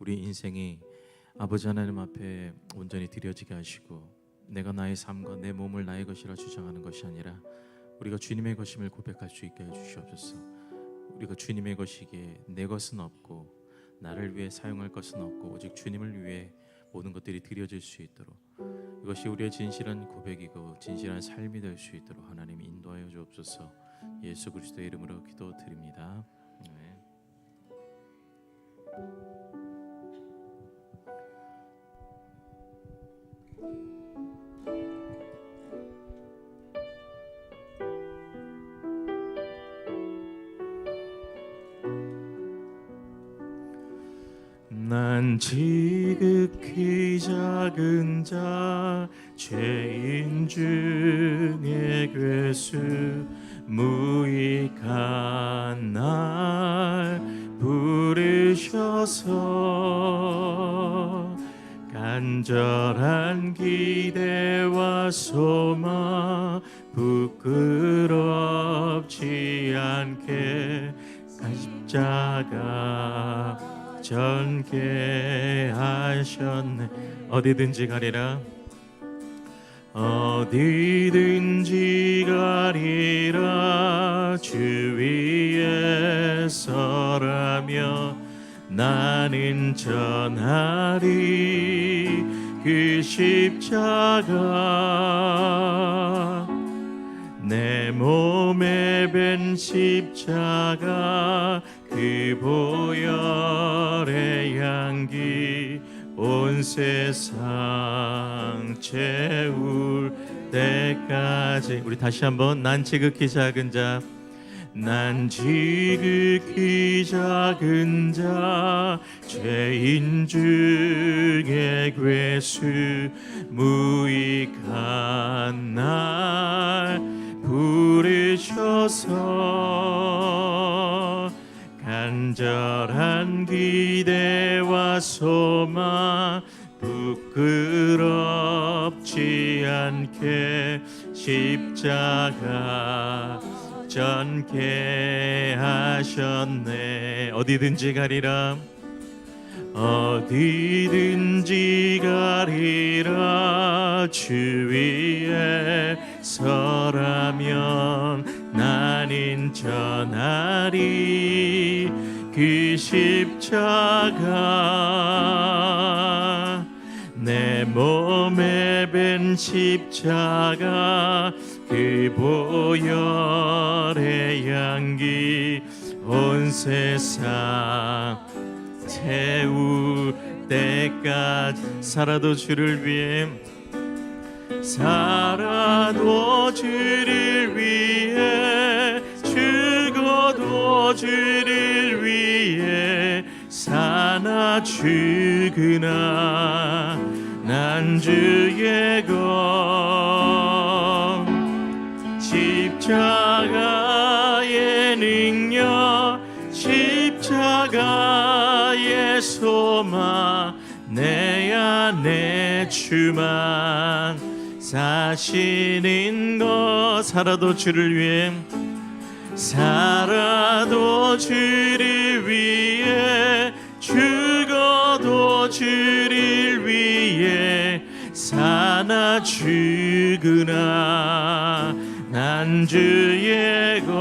우리 인생이 아버지 하나님 앞에 온전히 드려지게 하시고, 내가 나의 삶과 내 몸을 나의 것이라 주장하는 것이 아니라 우리가 주님의 것임을 고백할 수 있게 해주시옵소서. 우리가 주님의 것이기에 내 것은 없고 나를 위해 사용할 것은 없고 오직 주님을 위해 모든 것들이 드려질 수 있도록, 이것이 우리의 진실한 고백이고 진실한 삶이 될 수 있도록 하나님 인도하여 주옵소서. 예수 그리스도의 이름으로 기도드립니다. 아멘. 난 지극히 작은 자, 죄인 중에 괴수, 무익한 날 부르셔서 간절한 기대와 소망 부끄럽지 않게 십자가 전개하셨네. 어디든지 가리라, 어디든지 가리라. 주 위에 서라며 나는 전하리 그 십자가. 내 몸에 벤 십자가, 그 보혈의 향기 온 세상 채울 때까지. 우리 다시 한번. 난 지극히 작은 자, 난 지극히 작은 자, 죄인 중에 괴수, 무익한 날 부르셔서 간절한 기대와 소망 부끄럽지 않게 십자가 전개하셨네. 어디든지 가리라, 어디든지 가리라. 주 위에 서라면 나는 전하리 그 십자가. 내 몸에 벤 십자가, 그 보혈의 향기 온 세상 채울 때까지. 살아도 주를 위해, 살아도 주를 위해, 죽어도 주를 위해, 사나 죽으나 난 주의 것. 십자가의 능력, 십자가의 소망, 내 안에 주만 사시는 것. 살아도 주를 위해, 살아도 주를 위해, 죽어도 주를 위해, 사나 죽으나 난 주의 것.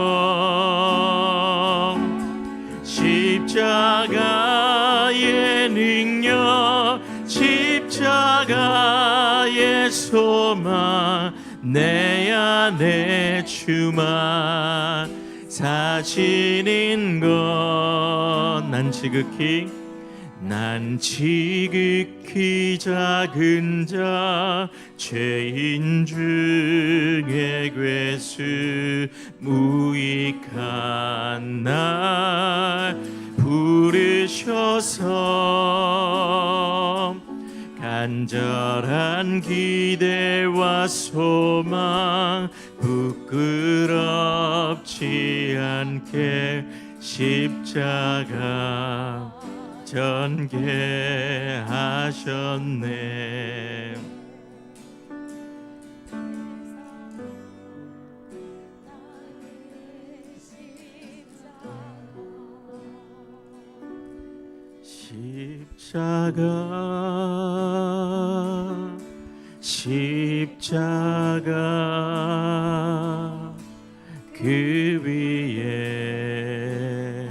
십자가의 능력, 십자가의 소망, 내 안에 주만 사시는 것. 난 지극히 작은 자, 죄인 중에 괴수, 무익한 날 부르셔서 간절한 기대와 소망 부끄럽지 않게 십자가 전개하셨네. 십자가 그 위에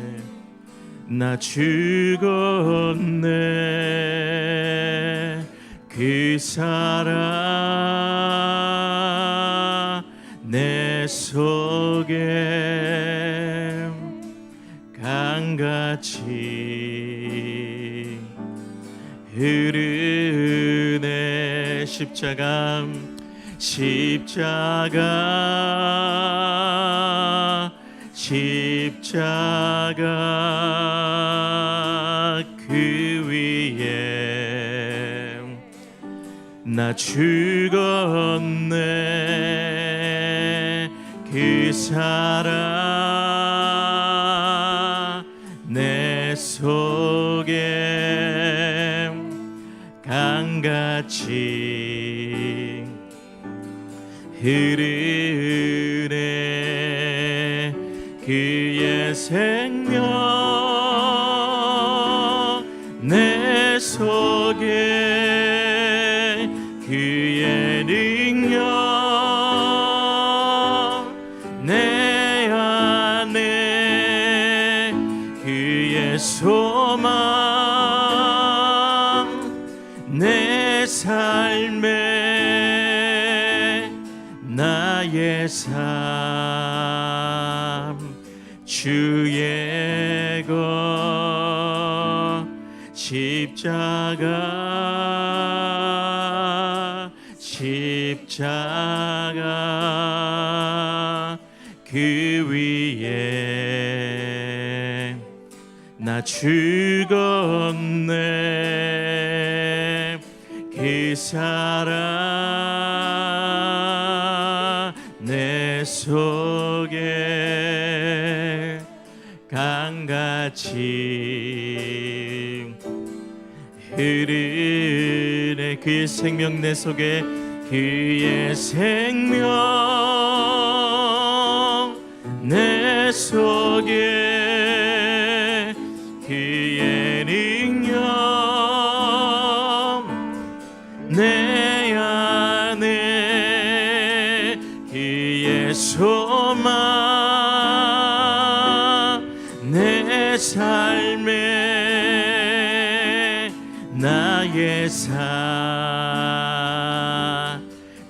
나 죽었네. 그 사랑 내 속에 강같이 흐르네. 십자가 그 위에 나 죽었네. 그 사랑 내 속에 강같이 흐르네. 그의 생명 내 속에 그의 능력 내 안에 그의 소망 내 삶에 나의 삶 주의 것 십자가 그 위에 나 죽었네. 그 사랑 내 속에 강같이 흐르네. 그의 생명 내 속에 그의 생명 내 속에 그의 능력 내 안에 그의 소망 내 삶에 나의 삶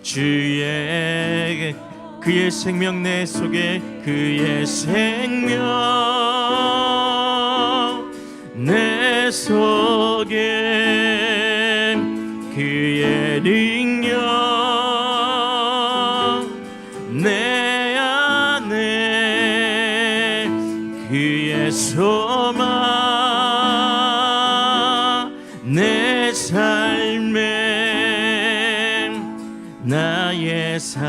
주의 그의 생명 내 속에 그의 생명 내 속에 그의 능력 내 안에 그의 소망 내 삶에 나의 삶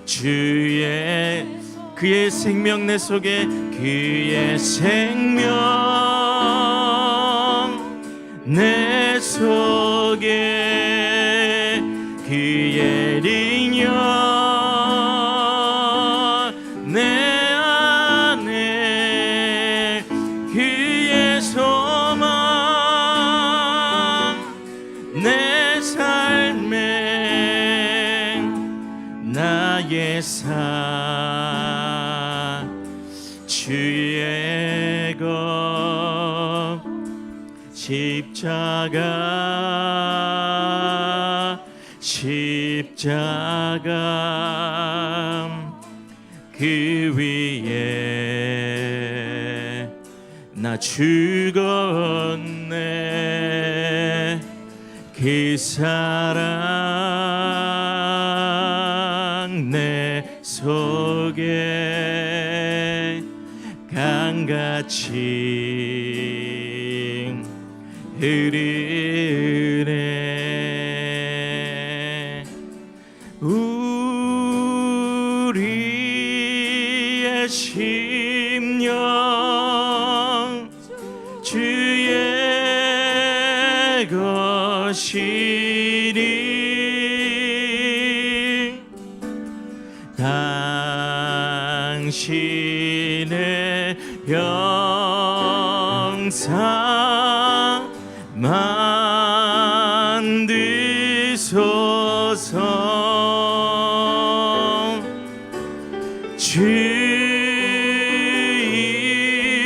주의 그의 생명 내 속에 그의 생명 내 속에 그의 능력 내 안에 그의 소망 내 삶에 나의 삶 주의 것 십자가 그 위에 나 죽었네. 그 사랑 내 속에 강같이 흐르네. 우리의 심령 주의 것이니 당신의 영광 영상 만드소서.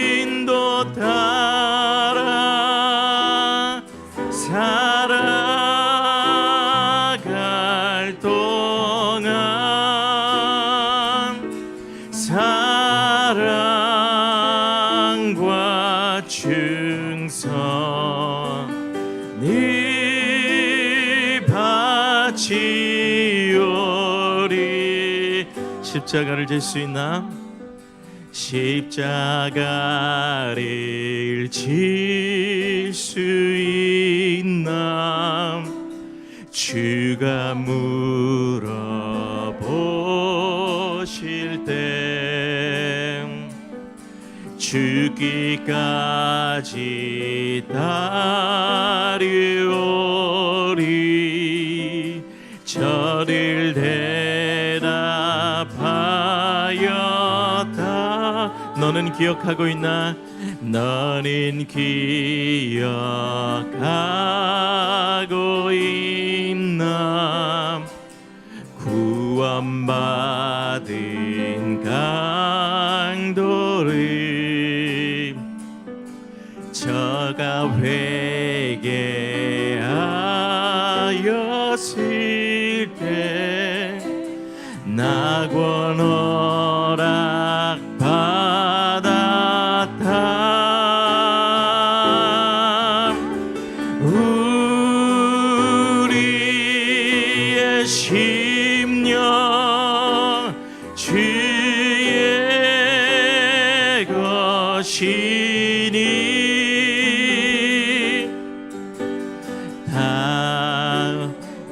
주인도 따라 살아갈 동안 사랑과 충성이 바치오리. 십자가를 질 수 있나? 십자가를 질 수 있나? 주가 물어보실 때 죽기까지 따르오리. 저를 대답하였다. 너는 기억하고 있나? 너는 기억하고 있나? 구원받은 강도를 저가 회개하였을 때 낙원 허락 받았다. 우리의 심령 주의 것이니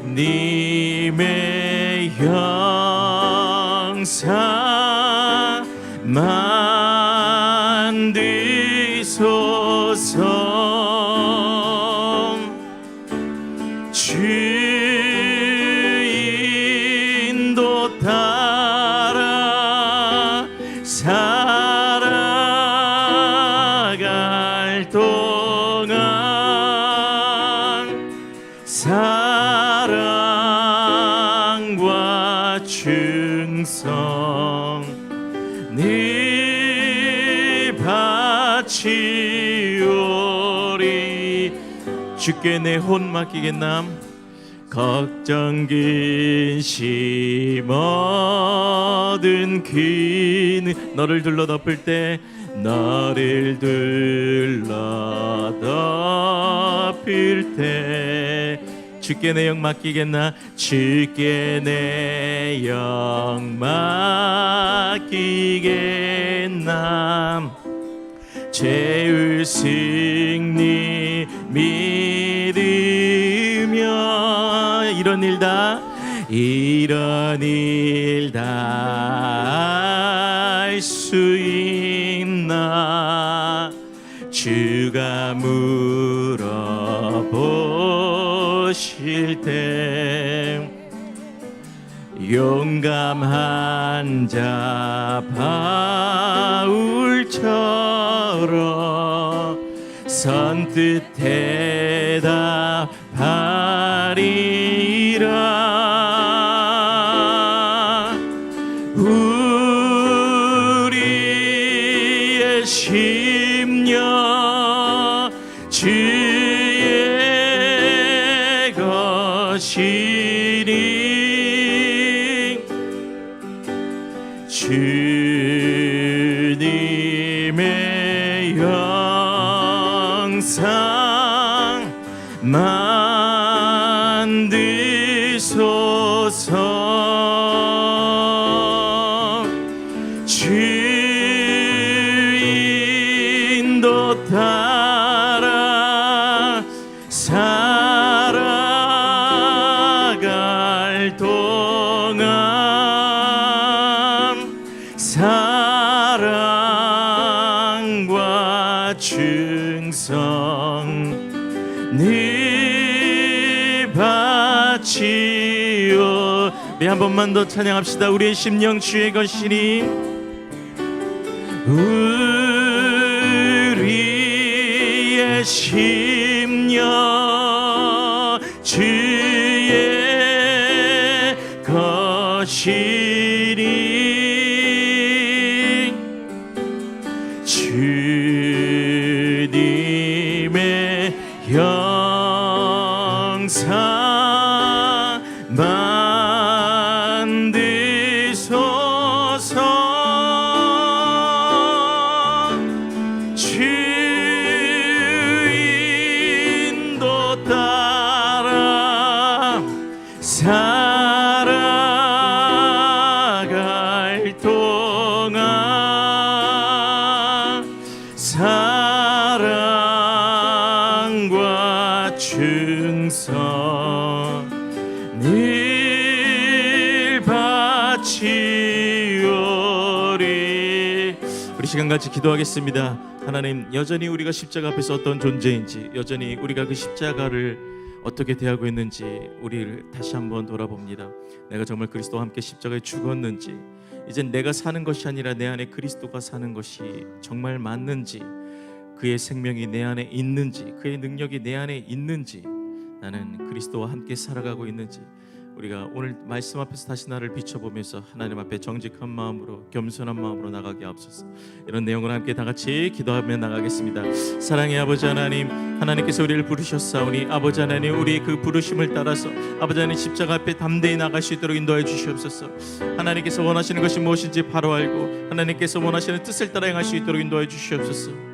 하나님의 영상 만드소서. 주인도 따라 살아갈 동안 사랑과 충성이 바치오리. 주께 내 혼 맡기겠나? 걱정 근심 얻은 그 너를 둘러 덮을 때 너를 둘러 덮을 때 주께 내 영 맡기겠나? 주께 내 영 맡기겠나? 죄의 승리 믿으며 이런 일 다 할 수 있나? 주가 물어보실 때 용감한 자 바울처럼 선뜻 대답하리라. 우리의 심령 주의 것이니 주님의 영상 만드소서. 주인도 따라 살아갈 동안 사랑과 충성이 바치오. 네, 한 번만 더 찬양합시다. 우리의 심령 주의 것이니 우리의 주의 심령 주의 것이니 주님의 형상 만드소서. 주 인도 따라 살아갈 동안 사랑과 충성 늘 바치오리. 우리 시간같이 기도하겠습니다. 하나님, 여전히 우리가 십자가 앞에서 어떤 존재인지, 여전히 우리가 그 십자가를 어떻게 대하고 있는지 우리를 다시 한번 돌아봅니다. 내가 정말 그리스도와 함께 십자가에 죽었는지, 이젠 내가 사는 것이 아니라 내 안에 그리스도가 사는 것이 정말 맞는지, 그의 생명이 내 안에 있는지, 그의 능력이 내 안에 있는지, 나는 그리스도와 함께 살아가고 있는지, 우리가 오늘 말씀 앞에서 다시 나를 비춰보면서 하나님 앞에 정직한 마음으로, 겸손한 마음으로 나가게 하옵소서. 이런 내용을 함께 다 같이 기도하며 나가겠습니다. 사랑의 아버지 하나님, 하나님께서 우리를 부르셨사오니 아버지 하나님, 우리 그 부르심을 따라서 아버지 하나님 십자가 앞에 담대히 나갈 수 있도록 인도해 주시옵소서. 하나님께서 원하시는 것이 무엇인지 바로 알고 하나님께서 원하시는 뜻을 따라 행할 수 있도록 인도해 주시옵소서.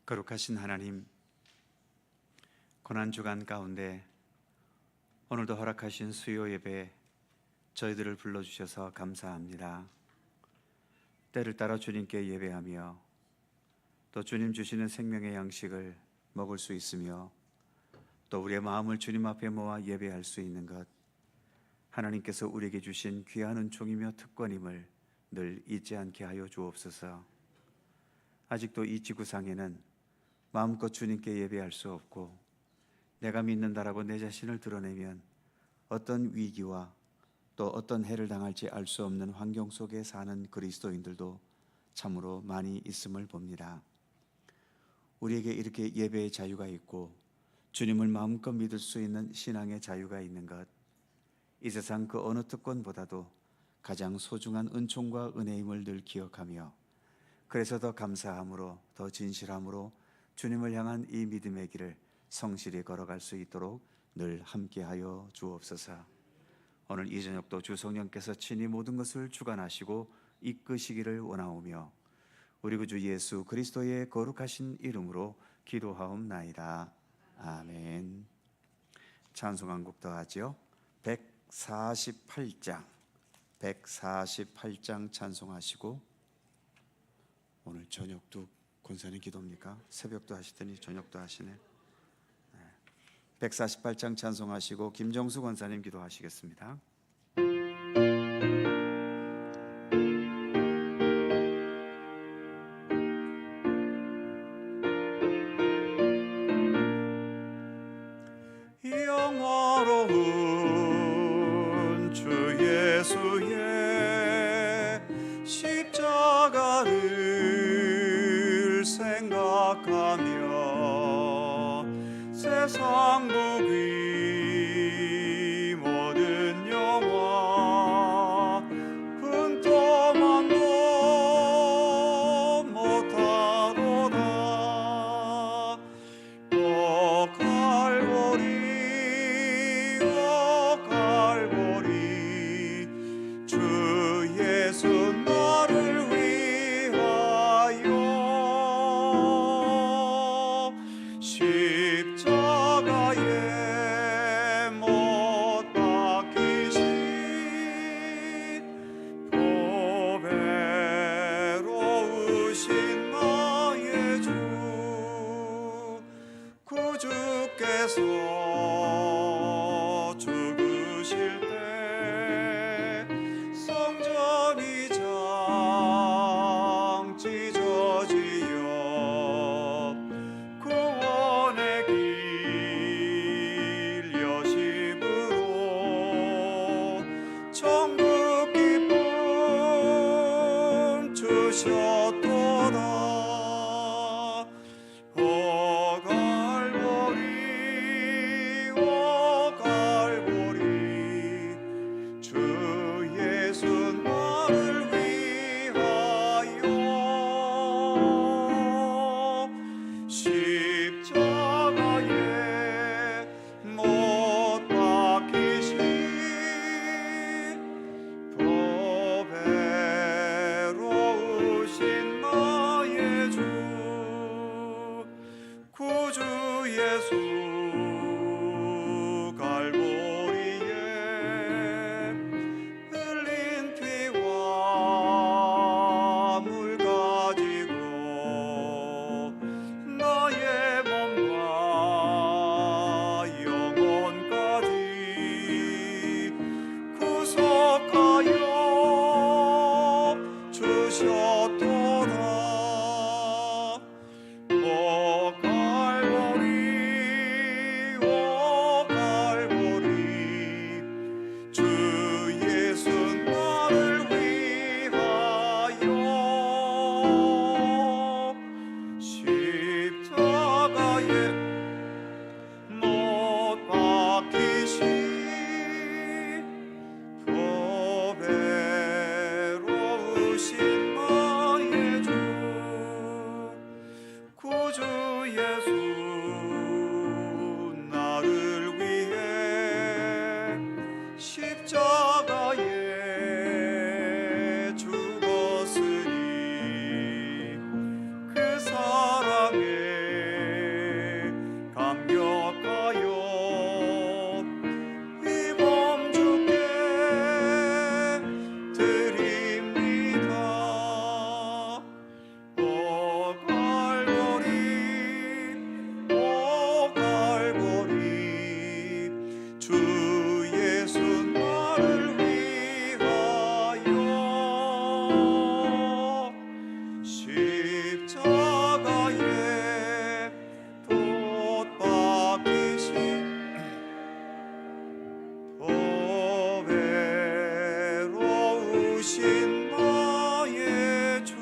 거룩하신 하나님, 고난주간 가운데 오늘도 허락하신 수요 예배 저희들을 불러주셔서 감사합니다. 때를 따라 주님께 예배하며 또 주님 주시는 생명의 양식을 먹을 수 있으며 또 우리의 마음을 주님 앞에 모아 예배할 수 있는 것, 하나님께서 우리에게 주신 귀한 은총이며 특권임을 늘 잊지 않게 하여 주옵소서. 아직도 이 지구상에는 마음껏 주님께 예배할 수 없고, 내가 믿는다라고 내 자신을 드러내면 어떤 위기와 또 어떤 해를 당할지 알 수 없는 환경 속에 사는 그리스도인들도 참으로 많이 있음을 봅니다. 우리에게 이렇게 예배의 자유가 있고 주님을 마음껏 믿을 수 있는 신앙의 자유가 있는 것, 이 세상 그 어느 특권보다도 가장 소중한 은총과 은혜임을 늘 기억하며, 그래서 더 감사함으로, 더 진실함으로 주님을 향한 이 믿음의 길을 성실히 걸어갈 수 있도록 늘 함께하여 주옵소서. 오늘 이 저녁도 주 성령께서 친히 모든 것을 주관하시고 이끄시기를 원하오며, 우리 구주 예수 그리스도의 거룩하신 이름으로 기도하옵나이다. 아멘. 찬송 한 곡 더 하죠. 148장 찬송하시고, 오늘 저녁도 권사님 기도입니까? 새벽도 하시더니 저녁도 하시네. 148장 찬송하시고 김정수 권사님 기도하시겠습니다. 영화로운 주 예수의 십자가를 생각하며 세상 무기 모든 영화 흠터만도 못하도다. 오 갈보리, 오 갈보리, 주 예수 나를 위하여 십자가에 주께서 죽으실 때 성전이 장치 저지어 구원의 길 여심으로 천국 기쁨 주셨도다. 오 갈보리 오 갈보리 주 예수 나를 위하여 십자가에 못 박히신 보배로우신 나의 주 구주 예수 갈보리에 흘린 피와 물 가지고 나의 몸과 영혼까지 구속하여 주셨도다. 오 갈보리 오 갈보리 주 예수 나를 위하여 십자가에 못 박히신 보배로우신 나의 주 구주 예수 나를 위해 십자가에 죽었으니 그 사랑에 감격하여 이 몸 주께 드립니다. 오 갈보리 오 갈보리 주 예수 나를 위하여 십자가에 못 박히신 보배로우신 나의 주.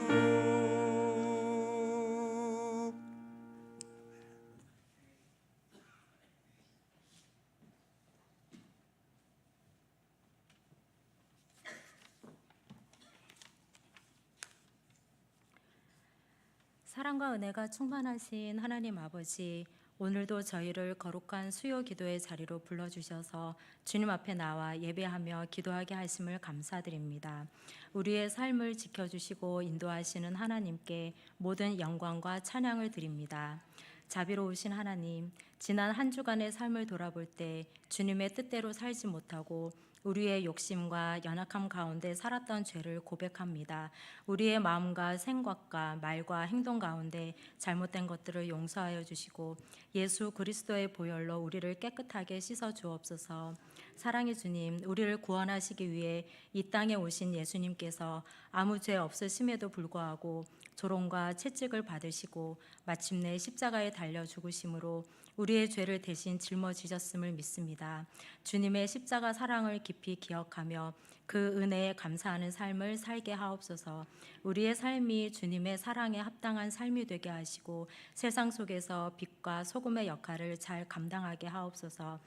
사랑과 은혜가 충만하신 하나님 아버지, 오늘도 저희를 거룩한 수요 기도의 자리로 불러주셔서 주님 앞에 나와 예배하며 기도하게 하심을 감사드립니다. 우리의 삶을 지켜주시고 인도하시는 하나님께 모든 영광과 찬양을 드립니다. 자비로우신 하나님, 지난 한 주간의 삶을 돌아볼 때 주님의 뜻대로 살지 못하고 우리의 욕심과 연약함 가운데 살았던 죄를 고백합니다. 우리의 마음과 생각과 말과 행동 가운데 잘못된 것들을 용서하여 주시고 예수 그리스도의 보혈로 우리를 깨끗하게 씻어 주옵소서. 사랑의 주님, 우리를 구원하시기 위해 이 땅에 오신 예수님께서 아무 죄 없으심에도 불구하고 조롱과 채찍을 받으시고 마침내 십자가에 달려 죽으심으로 우리의 죄를 대신 짊어지셨음을 믿습니다. 주님의 십자가 사랑을 깊이 기억하며 그 은혜에 감사하는 삶을 살게 하옵소서. 우리의 삶이 주님의 사랑에 합당한 삶이 되게 하시고 세상 속에서 빛과 소금의 역할을 잘 감당하게 하옵소서.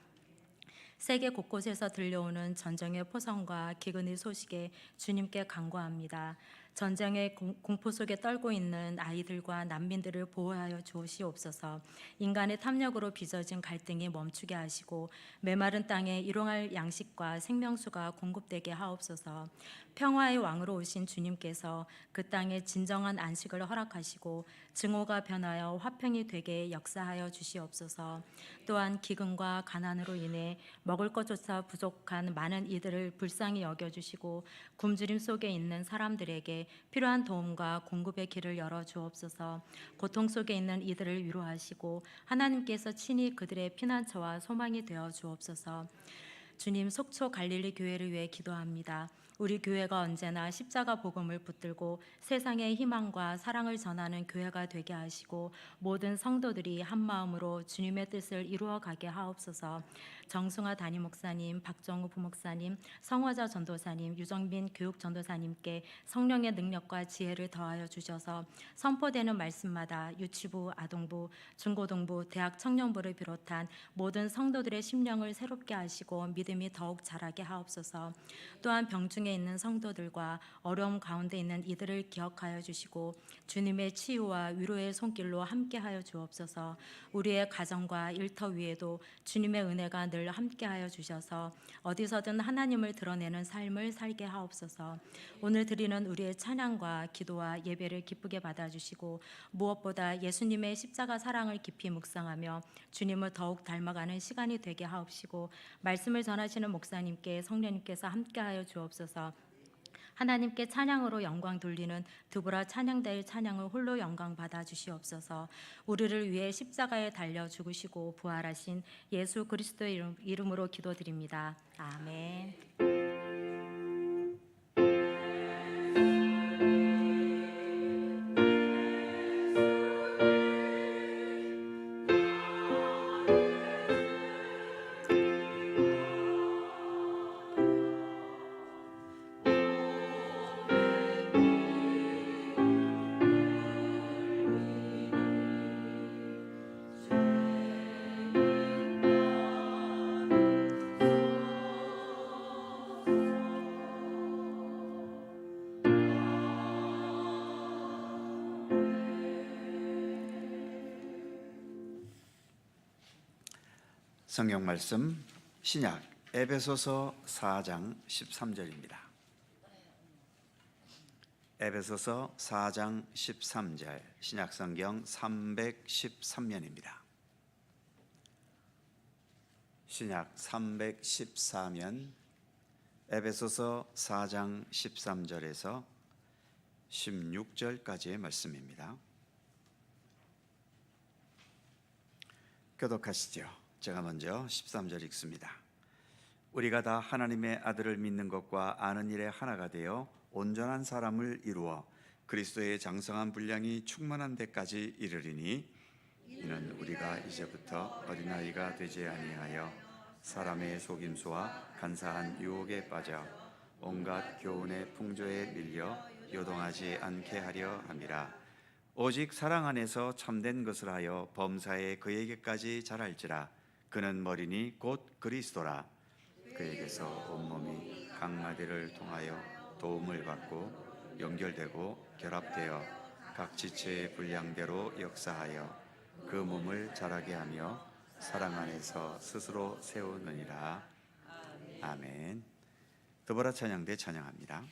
세계 곳곳에서 들려오는 전쟁의 포성과 기근의 소식에 주님께 간구합니다. 전쟁의 공포 속에 떨고 있는 아이들과 난민들을 보호하여 주시옵소서. 인간의 탐욕으로 빚어진 갈등이 멈추게 하시고 메마른 땅에 일용할 양식과 생명수가 공급되게 하옵소서. 평화의 왕으로 오신 주님께서 그 땅에 진정한 안식을 허락하시고 증오가 변하여 화평이 되게 역사하여 주시옵소서. 또한 기근과 가난으로 인해 먹을 것조차 부족한 많은 이들을 불쌍히 여겨주시고 굶주림 속에 있는 사람들에게 필요한 도움과 공급의 길을 열어 주옵소서. 고통 속에 있는 이들을 위로하시고 하나님께서 친히 그들의 피난처와 소망이 되어 주옵소서. 주님, 속초 갈릴리 교회를 위해 기도합니다. 우리 교회가 언제나 십자가 복음을 붙들고 세상의 희망과 사랑을 전하는 교회가 되게 하시고 모든 성도들이 한 마음으로 주님의 뜻을 이루어 가게 하옵소서. 정승화 담임 목사님, 박정우 부목사님, 성화자 전도사님, 유정빈 교육 전도사님께 성령의 능력과 지혜를 더하여 주셔서 선포되는 말씀마다 유치부, 아동부, 중고등부, 대학 청년부를 비롯한 모든 성도들의 심령을 새롭게 하시고 믿음이 더욱 자라게 하옵소서. 또한 병중에 있는 성도들과 어려움 가운데 있는 이들을 기억하여 주시고 주님의 치유와 위로의 손길로 함께하여 주옵소서. 우리의 가정과 일터 위에도 주님의 은혜가 늘 함께하여 주셔서 어디서든 하나님을 드러내는 삶을 살게 하옵소서. 오늘 드리는 우리의 찬양과 기도와 예배를 기쁘게 받아주시고 무엇보다 예수님의 십자가 사랑을 깊이 묵상하며 주님을 더욱 닮아가는 시간이 되게 하옵시고 말씀을 전하시는 목사님께 성령님께서 함께하여 주옵소서. 하나님께 찬양으로 영광 돌리는 드보라 찬양대의 찬양을 홀로 영광 받아 주시옵소서. 우리를 위해 십자가에 달려 죽으시고 부활하신 예수 그리스도의 이름으로 기도드립니다. 아멘. 성경 말씀 신약 에베소서 4장 13절입니다. 에베소서 4장 13절 신약 성경 313면입니다. 신약 314면 에베소서 4장 13절에서 16절까지의 말씀입니다. 교독하시죠. 제가 먼저 13절 읽습니다. 우리가 다 하나님의 아들을 믿는 것과 아는 일에 하나가 되어 온전한 사람을 이루어 그리스도의 장성한 분량이 충만한 데까지 이르리니 이는 우리가 이제부터 어린아이가 되지 아니하여 사람의 속임수와 간사한 유혹에 빠져 온갖 교훈의 풍조에 밀려 요동하지 않게 하려 함이라. 오직 사랑 안에서 참된 것을 하여 범사에 그에게까지 자랄지라. 그는 머리니 곧 그리스도라. 그에게서 온몸이 각 마디를 통하여 도움을 받고 연결되고 결합되어 각 지체의 분량대로 역사하여 그 몸을 자라게 하며 사랑 안에서 스스로 세우느니라. 아멘. 드보라 찬양대 찬양합니다.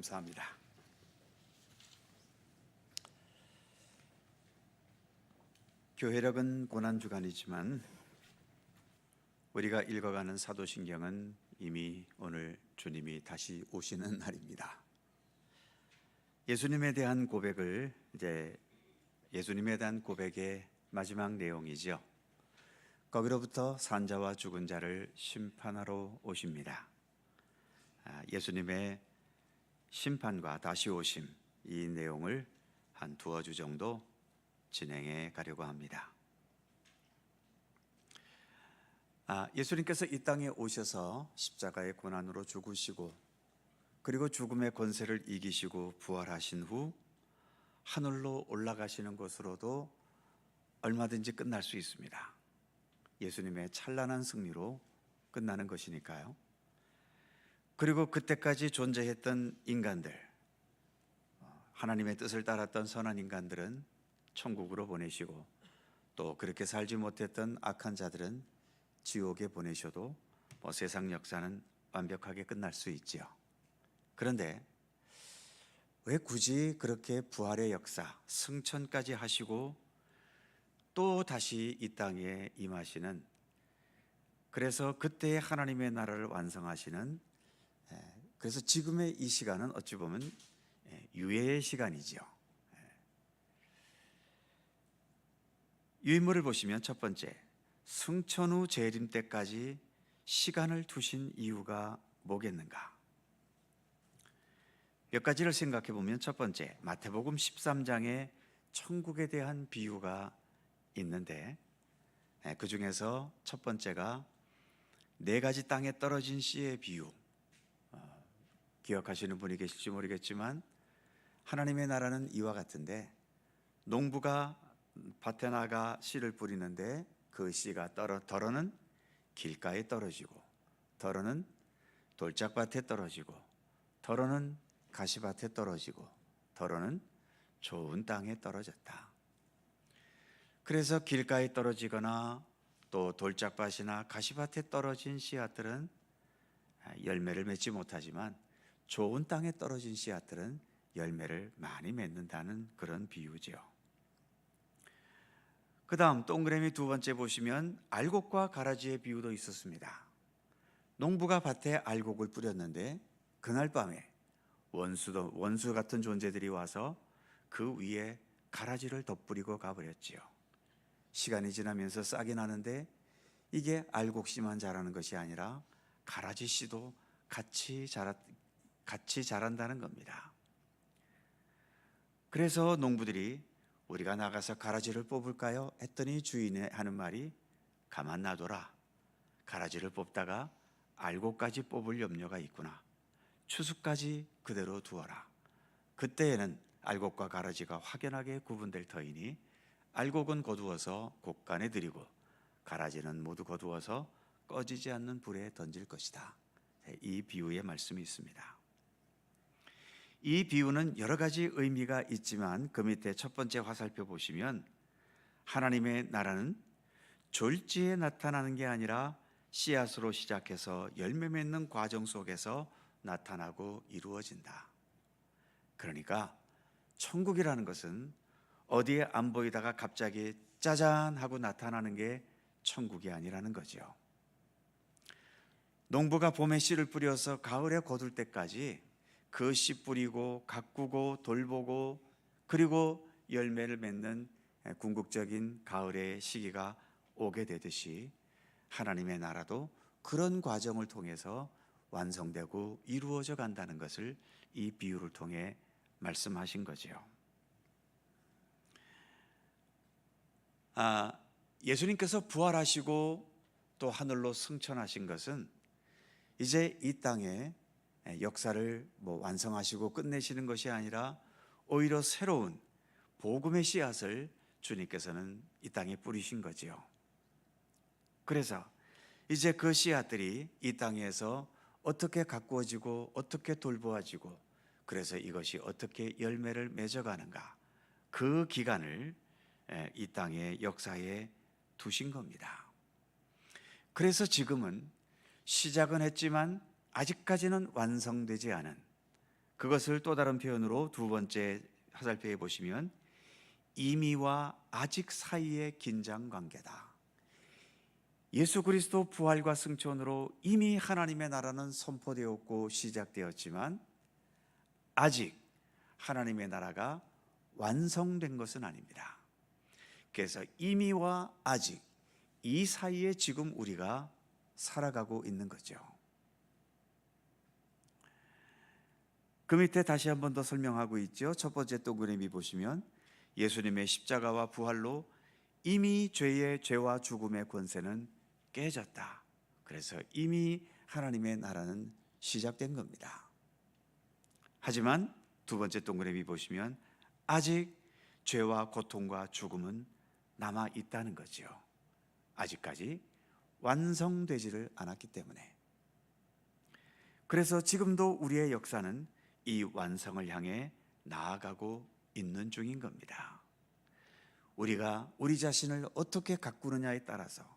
감사합니다. 교회력은 고난주간이지만 우리가 읽어가는 사도신경은 이미 오늘 주님이 다시 오시는 날입니다. 예수님에 대한 고백을 예수님에 대한 고백의 마지막 내용이죠. 거기로부터 산자와 죽은 자를 심판하러 오십니다. 예수님의 심판과 다시 오심, 이 내용을 한 두어 주 정도 진행해 가려고 합니다. 예수님께서 이 땅에 오셔서 십자가의 고난으로 죽으시고 그리고 죽음의 권세를 이기시고 부활하신 후 하늘로 올라가시는 것으로도 얼마든지 끝날 수 있습니다. 예수님의 찬란한 승리로 끝나는 것이니까요. 그리고 그때까지 존재했던 인간들, 하나님의 뜻을 따랐던 선한 인간들은 천국으로 보내시고 또 그렇게 살지 못했던 악한 자들은 지옥에 보내셔도 세상 역사는 완벽하게 끝날 수 있지요. 그런데 왜 굳이 그렇게 부활의 역사, 승천까지 하시고 또 다시 이 땅에 임하시는, 그래서 그때의 하나님의 나라를 완성하시는, 그래서 지금의 이 시간은 어찌 보면 유예의 시간이죠. 유인물을 보시면 첫 번째, 승천 후 재림 때까지 시간을 두신 이유가 뭐겠는가? 몇 가지를 생각해 보면 첫 번째, 마태복음 13장에 천국에 대한 비유가 있는데 그 중에서 첫 번째가 4가지 땅에 떨어진 씨의 비유. 기억하시는 분이 계실지 모르겠지만 하나님의 나라는 이와 같은데, 농부가 밭에 나가 씨를 뿌리는데 그 씨가 덜어는 길가에 떨어지고, 덜어는 돌짝밭에 떨어지고, 덜어는 가시밭에 떨어지고, 덜어는 좋은 땅에 떨어졌다. 그래서 길가에 떨어지거나 또 돌짝밭이나 가시밭에 떨어진 씨앗들은 열매를 맺지 못하지만 좋은 땅에 떨어진 씨앗들은 열매를 많이 맺는다는 그런 비유죠. 그 다음 동그라미 두 번째 보시면 알곡과 가라지의 비유도 있었습니다. 농부가 밭에 알곡을 뿌렸는데 그날 밤에 원수 같은 존재들이 와서 그 위에 가라지를 덧뿌리고 가버렸지요. 시간이 지나면서 싹이 나는데 이게 알곡씨만 자라는 것이 아니라 가라지씨도 같이 자란다는 겁니다. 그래서 농부들이 우리가 나가서 가라지를 뽑을까요? 했더니 주인이 하는 말이 가만 놔둬라. 가라지를 뽑다가 알곡까지 뽑을 염려가 있구나. 추수까지 그대로 두어라. 그때에는 알곡과 가라지가 확연하게 구분될 터이니 알곡은 거두어서 곡간에 들이고 가라지는 모두 거두어서 꺼지지 않는 불에 던질 것이다. 이 비유의 말씀이 있습니다. 이 비유는 여러 가지 의미가 있지만 그 밑에 첫 번째 화살표 보시면 하나님의 나라는 졸지에 나타나는 게 아니라 씨앗으로 시작해서 열매 맺는 과정 속에서 나타나고 이루어진다. 그러니까 천국이라는 것은 어디에 안 보이다가 갑자기 짜잔 하고 나타나는 게 천국이 아니라는 거죠. 농부가 봄에 씨를 뿌려서 가을에 거둘 때까지 그 씨 뿌리고 가꾸고 돌보고 그리고 열매를 맺는 궁극적인 가을의 시기가 오게 되듯이 하나님의 나라도 그런 과정을 통해서 완성되고 이루어져 간다는 것을 이 비유를 통해 말씀하신 거죠. 예수님께서 부활하시고 또 하늘로 승천하신 것은 이제 이 땅에 역사를 완성하시고 끝내시는 것이 아니라 오히려 새로운 복음의 씨앗을 주님께서는 이 땅에 뿌리신 거지요. 그래서 이제 그 씨앗들이 이 땅에서 어떻게 가꾸어지고 어떻게 돌보아지고 그래서 이것이 어떻게 열매를 맺어가는가, 그 기간을 이 땅의 역사에 두신 겁니다. 그래서 지금은 시작은 했지만 아직까지는 완성되지 않은 그것을 또 다른 표현으로 두 번째 화살표에 보시면 이미와 아직 사이의 긴장 관계다. 예수 그리스도 부활과 승천으로 이미 하나님의 나라는 선포되었고 시작되었지만 아직 하나님의 나라가 완성된 것은 아닙니다. 그래서 이미와 아직 이 사이에 지금 우리가 살아가고 있는 거죠. 그 밑에 다시 한 번 더 설명하고 있죠. 첫 번째 동그라미 보시면 예수님의 십자가와 부활로 이미 죄와 죽음의 권세는 깨졌다. 그래서 이미 하나님의 나라는 시작된 겁니다. 하지만 두 번째 동그라미 보시면 아직 죄와 고통과 죽음은 남아 있다는 거죠. 아직까지 완성되지를 않았기 때문에. 그래서 지금도 우리의 역사는 이 완성을 향해 나아가고 있는 중인 겁니다. 우리가 우리 자신을 어떻게 가꾸느냐에 따라서,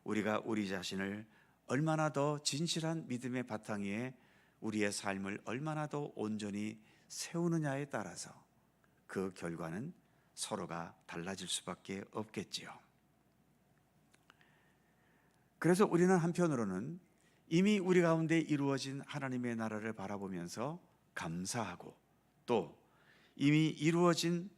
우리가 우리 자신을 얼마나 더 진실한 믿음의 바탕 위에 우리의 삶을 얼마나 더 온전히 세우느냐에 따라서 그 결과는 서로가 달라질 수밖에 없겠지요. 그래서 우리는 한편으로는 이미 우리 가운데 이루어진 하나님의 나라를 바라보면서 감사하고, 또 이미 이루어진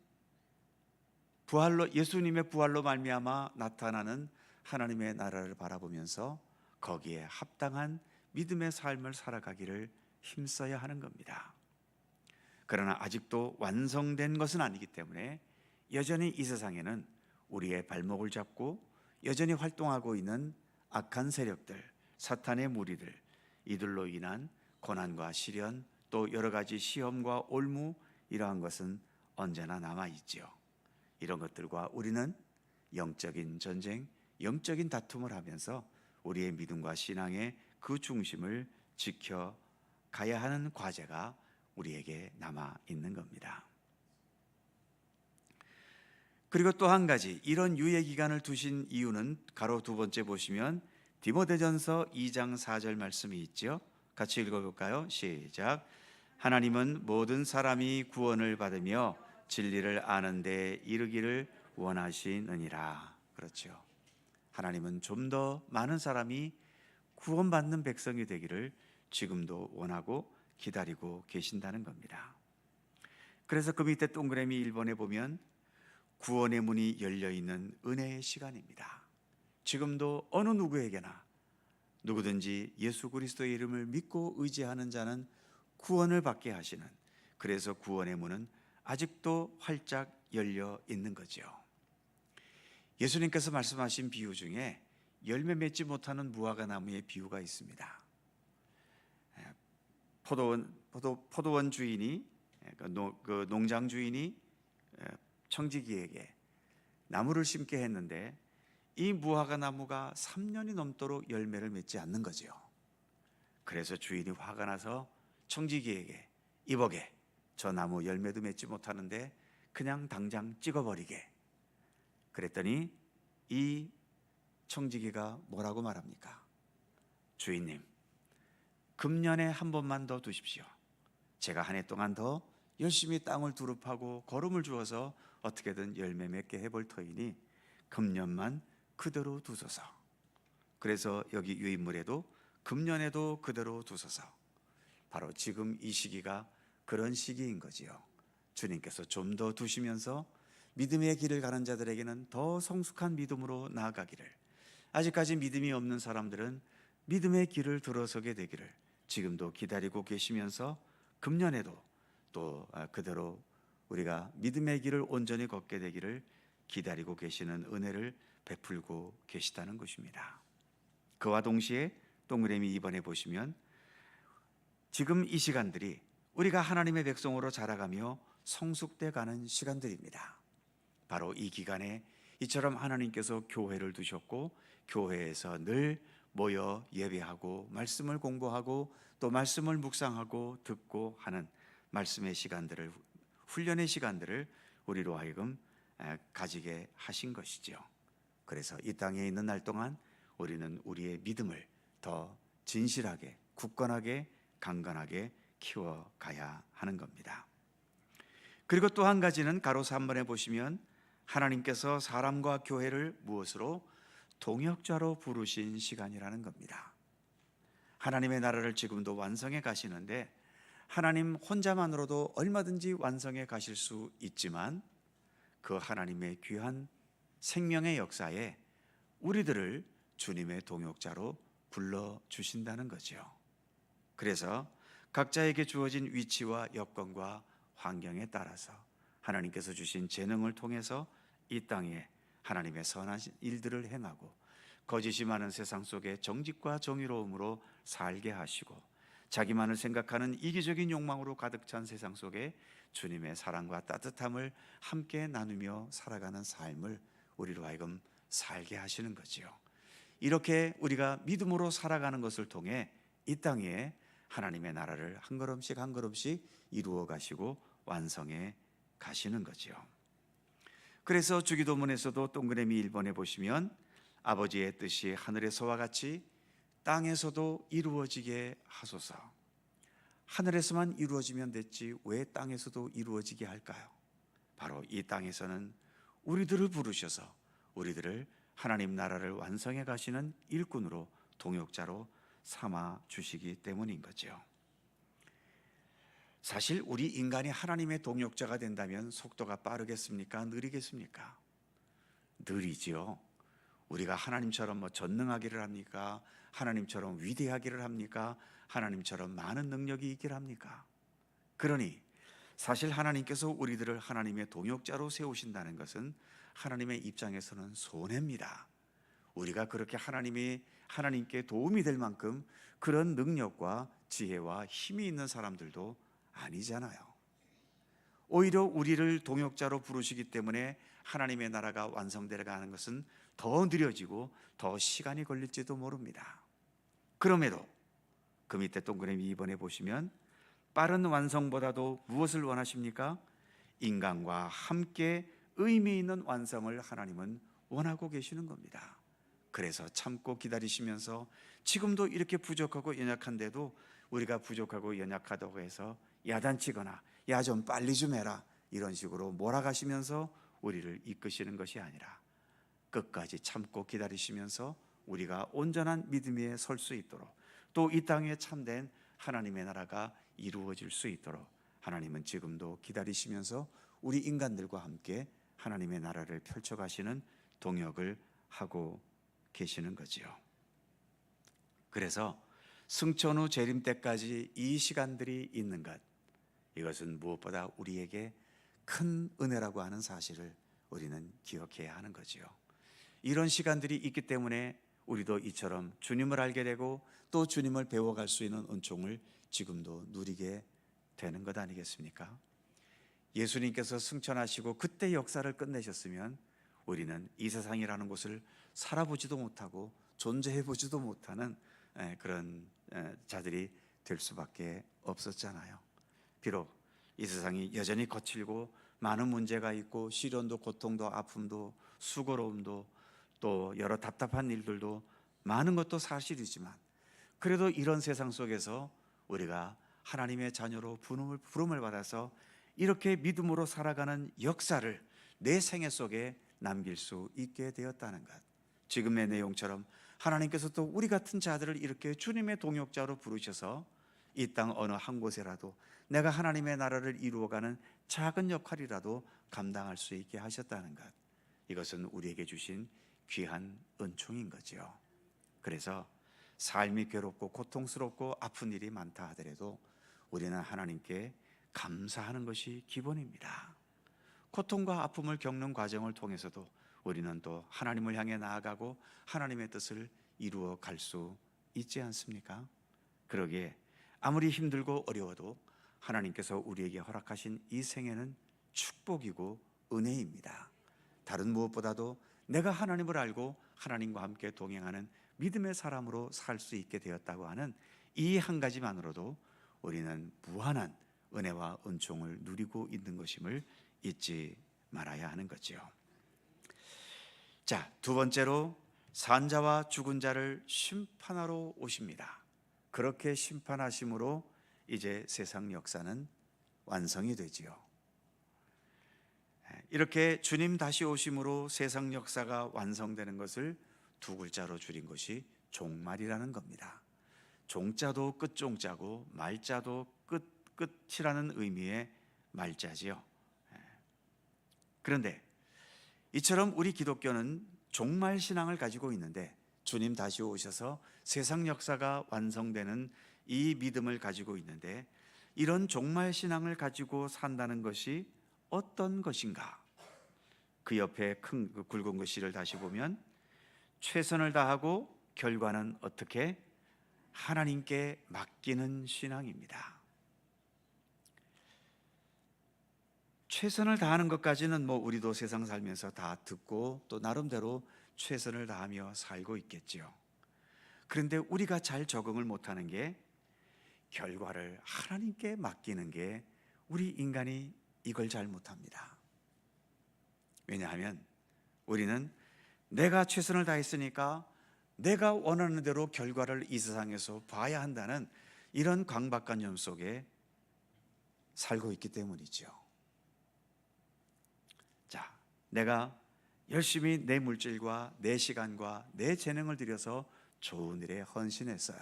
부활로, 예수님의 부활로 말미암아 나타나는 하나님의 나라를 바라보면서 거기에 합당한 믿음의 삶을 살아가기를 힘써야 하는 겁니다. 그러나 아직도 완성된 것은 아니기 때문에 여전히 이 세상에는 우리의 발목을 잡고 여전히 활동하고 있는 악한 세력들, 사탄의 무리들, 이들로 인한 고난과 시련, 또 여러 가지 시험과 올무, 이러한 것은 언제나 남아있지요. 이런 것들과 우리는 영적인 전쟁, 영적인 다툼을 하면서 우리의 믿음과 신앙의 그 중심을 지켜가야 하는 과제가 우리에게 남아있는 겁니다. 그리고 또 한 가지, 이런 유예 기간을 두신 이유는 가로 두 번째 보시면 디모데전서 2장 4절 말씀이 있죠. 같이 읽어볼까요? 시작. 하나님은 모든 사람이 구원을 받으며 진리를 아는 데 이르기를 원하시느니라. 그렇죠. 하나님은 좀 더 많은 사람이 구원받는 백성이 되기를 지금도 원하고 기다리고 계신다는 겁니다. 그래서 그 밑에 동그라미 1번에 보면 구원의 문이 열려있는 은혜의 시간입니다. 지금도 어느 누구에게나, 누구든지 예수 그리스도의 이름을 믿고 의지하는 자는 구원을 받게 하시는, 그래서 구원의 문은 아직도 활짝 열려 있는 거죠. 예수님께서 말씀하신 비유 중에 열매 맺지 못하는 무화과 나무의 비유가 있습니다. 포도원 주인이, 그 농장 주인이 청지기에게 나무를 심게 했는데 이 무화과 나무가 3년이 넘도록 열매를 맺지 않는 거죠. 그래서 주인이 화가 나서 청지기에게, 이보게, 저 나무 열매도 맺지 못하는데 그냥 당장 찍어버리게. 그랬더니 이 청지기가 뭐라고 말합니까? 주인님, 금년에 한 번만 더 두십시오. 제가 한 해 동안 더 열심히 땅을 두릅하고 거름을 주어서 어떻게든 열매 맺게 해볼 터이니 금년만 그대로 두소서. 그래서 여기 유인물에도 금년에도 그대로 두소서. 바로 지금 이 시기가 그런 시기인 거지요. 주님께서 좀 더 두시면서 믿음의 길을 가는 자들에게는 더 성숙한 믿음으로 나아가기를, 아직까지 믿음이 없는 사람들은 믿음의 길을 들어서게 되기를 지금도 기다리고 계시면서 금년에도 또 그대로 우리가 믿음의 길을 온전히 걷게 되기를 기다리고 계시는 은혜를 베풀고 계시다는 것입니다. 그와 동시에 동그라미 2번에 보시면 지금 이 시간들이 우리가 하나님의 백성으로 자라가며 성숙돼 가는 시간들입니다. 바로 이 기간에 이처럼 하나님께서 교회를 두셨고 교회에서 늘 모여 예배하고 말씀을 공부하고 또 말씀을 묵상하고 듣고 하는 말씀의 시간들을, 훈련의 시간들을 우리로 하여금 가지게 하신 것이죠. 그래서 이 땅에 있는 날 동안 우리는 우리의 믿음을 더 진실하게, 굳건하게, 강건하게 키워가야 하는 겁니다. 그리고 또 한 가지는 가로서 한 번에 보시면 하나님께서 사람과 교회를 무엇으로? 동역자로 부르신 시간이라는 겁니다. 하나님의 나라를 지금도 완성해 가시는데 하나님 혼자만으로도 얼마든지 완성해 가실 수 있지만 그 하나님의 귀한 생명의 역사에 우리들을 주님의 동역자로 불러주신다는 거죠. 그래서 각자에게 주어진 위치와 여건과 환경에 따라서 하나님께서 주신 재능을 통해서 이 땅에 하나님의 선한 일들을 행하고 거짓이 많은 세상 속에 정직과 정의로움으로 살게 하시고 자기만을 생각하는 이기적인 욕망으로 가득 찬 세상 속에 주님의 사랑과 따뜻함을 함께 나누며 살아가는 삶을 우리로 하여금 살게 하시는 거지요. 이렇게 우리가 믿음으로 살아가는 것을 통해 이 땅에 하나님의 나라를 한 걸음씩 한 걸음씩 이루어 가시고 완성해 가시는 거지요. 그래서 주기도문에서도 동그라미 1번에 보시면 아버지의 뜻이 하늘에서와 같이 땅에서도 이루어지게 하소서. 하늘에서만 이루어지면 됐지 왜 땅에서도 이루어지게 할까요? 바로 이 땅에서는 우리들을 부르셔서 우리들을 하나님 나라를 완성해 가시는 일꾼으로 동역자로 삼아 주시기 때문인 거죠. 사실 우리 인간이 하나님의 동역자가 된다면 속도가 빠르겠습니까? 느리겠습니까? 느리지요. 우리가 하나님처럼 전능하기를 합니까? 하나님처럼 위대하기를 합니까? 하나님처럼 많은 능력이 있기를 합니까? 그러니 사실 하나님께서 우리들을 하나님의 동역자로 세우신다는 것은 하나님의 입장에서는 손해입니다. 우리가 그렇게 하나님께 도움이 될 만큼 그런 능력과 지혜와 힘이 있는 사람들도 아니잖아요. 오히려 우리를 동역자로 부르시기 때문에 하나님의 나라가 완성되어 가는 것은 더 느려지고 더 시간이 걸릴지도 모릅니다. 그럼에도 그 밑에 동그라미 2번에 보시면 빠른 완성보다도 무엇을 원하십니까? 인간과 함께 의미 있는 완성을 하나님은 원하고 계시는 겁니다. 그래서 참고 기다리시면서 지금도 이렇게 부족하고 연약한데도 우리가 부족하고 연약하다고 해서 야단치거나 야 좀 빨리 좀 해라 이런 식으로 몰아가시면서 우리를 이끄시는 것이 아니라 끝까지 참고 기다리시면서 우리가 온전한 믿음 위에 설 수 있도록 또 이 땅에 참된 하나님의 나라가 이루어질 수 있도록 하나님은 지금도 기다리시면서 우리 인간들과 함께 하나님의 나라를 펼쳐가시는 동역을 하고 계시는 거지요. 그래서 승천 후 재림 때까지 이 시간들이 있는 것, 이것은 무엇보다 우리에게 큰 은혜라고 하는 사실을 우리는 기억해야 하는 거지요. 이런 시간들이 있기 때문에 우리도 이처럼 주님을 알게 되고 또 주님을 배워갈 수 있는 은총을 지금도 누리게 되는 것 아니겠습니까? 예수님께서 승천하시고 그때 역사를 끝내셨으면 우리는 이 세상이라는 곳을 살아보지도 못하고 존재해보지도 못하는 그런 자들이 될 수밖에 없었잖아요. 비록 이 세상이 여전히 거칠고 많은 문제가 있고 시련도 고통도 아픔도 수고로움도 또 여러 답답한 일들도 많은 것도 사실이지만 그래도 이런 세상 속에서 우리가 하나님의 자녀로 부름을 받아서 이렇게 믿음으로 살아가는 역사를 내 생애 속에 남길 수 있게 되었다는 것, 지금의 내용처럼 하나님께서 또 우리 같은 자들을 이렇게 주님의 동역자로 부르셔서 이 땅 어느 한 곳에라도 내가 하나님의 나라를 이루어가는 작은 역할이라도 감당할 수 있게 하셨다는 것, 이것은 우리에게 주신 귀한 은총인 거죠. 그래서 삶이 괴롭고 고통스럽고 아픈 일이 많다 하더라도 우리는 하나님께 감사하는 것이 기본입니다. 고통과 아픔을 겪는 과정을 통해서도 우리는 또 하나님을 향해 나아가고 하나님의 뜻을 이루어 갈 수 있지 않습니까? 그러기에 아무리 힘들고 어려워도 하나님께서 우리에게 허락하신 이 생애는 축복이고 은혜입니다. 다른 무엇보다도 내가 하나님을 알고 하나님과 함께 동행하는 믿음의 사람으로 살 수 있게 되었다고 하는 이 한 가지만으로도 우리는 무한한 은혜와 은총을 누리고 있는 것임을 잊지 말아야 하는 거지요. 자, 두 번째로 산자와 죽은 자를 심판하러 오십니다. 그렇게 심판하심으로 이제 세상 역사는 완성이 되지요. 이렇게 주님 다시 오심으로 세상 역사가 완성되는 것을 두 글자로 줄인 것이 종말이라는 겁니다. 종자도 끝종자고 말자도 끝이라는 의미의 말자지요. 그런데 이처럼 우리 기독교는 종말 신앙을 가지고 있는데, 주님 다시 오셔서 세상 역사가 완성되는 이 믿음을 가지고 있는데, 이런 종말 신앙을 가지고 산다는 것이 어떤 것인가? 그 옆에 큰 굵은 글씨를 다시 보면, 최선을 다하고 결과는 어떻게? 하나님께 맡기는 신앙입니다. 최선을 다하는 것까지는 우리도 세상 살면서 다 듣고 또 나름대로 최선을 다하며 살고 있겠지요. 그런데 우리가 잘 적응을 못하는 게, 결과를 하나님께 맡기는 게, 우리 인간이 이걸 잘 못합니다. 왜냐하면 우리는 내가 최선을 다했으니까 내가 원하는 대로 결과를 이 세상에서 봐야 한다는 이런 강박관념 속에 살고 있기 때문이죠. 자, 내가 열심히 내 물질과 내 시간과 내 재능을 들여서 좋은 일에 헌신했어요.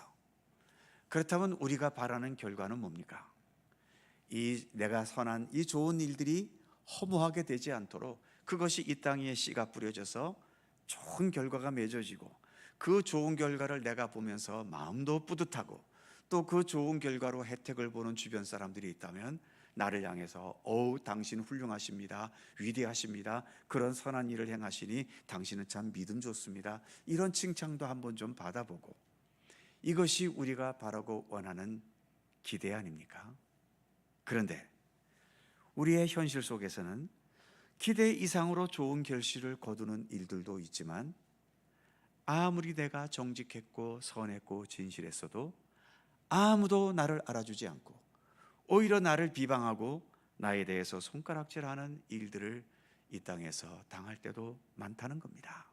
그렇다면 우리가 바라는 결과는 뭡니까? 내가 선한 이 좋은 일들이 허무하게 되지 않도록 그것이 이 땅 위에 씨가 뿌려져서 좋은 결과가 맺어지고, 그 좋은 결과를 내가 보면서 마음도 뿌듯하고, 또 그 좋은 결과로 혜택을 보는 주변 사람들이 있다면 나를 향해서 어우 당신 훌륭하십니다, 위대하십니다, 그런 선한 일을 행하시니 당신은 참 믿음 좋습니다, 이런 칭찬도 한번 좀 받아보고, 이것이 우리가 바라고 원하는 기대 아닙니까? 그런데 우리의 현실 속에서는 기대 이상으로 좋은 결실을 거두는 일들도 있지만, 아무리 내가 정직했고 선했고 진실했어도 아무도 나를 알아주지 않고 오히려 나를 비방하고 나에 대해서 손가락질하는 일들을 이 땅에서 당할 때도 많다는 겁니다.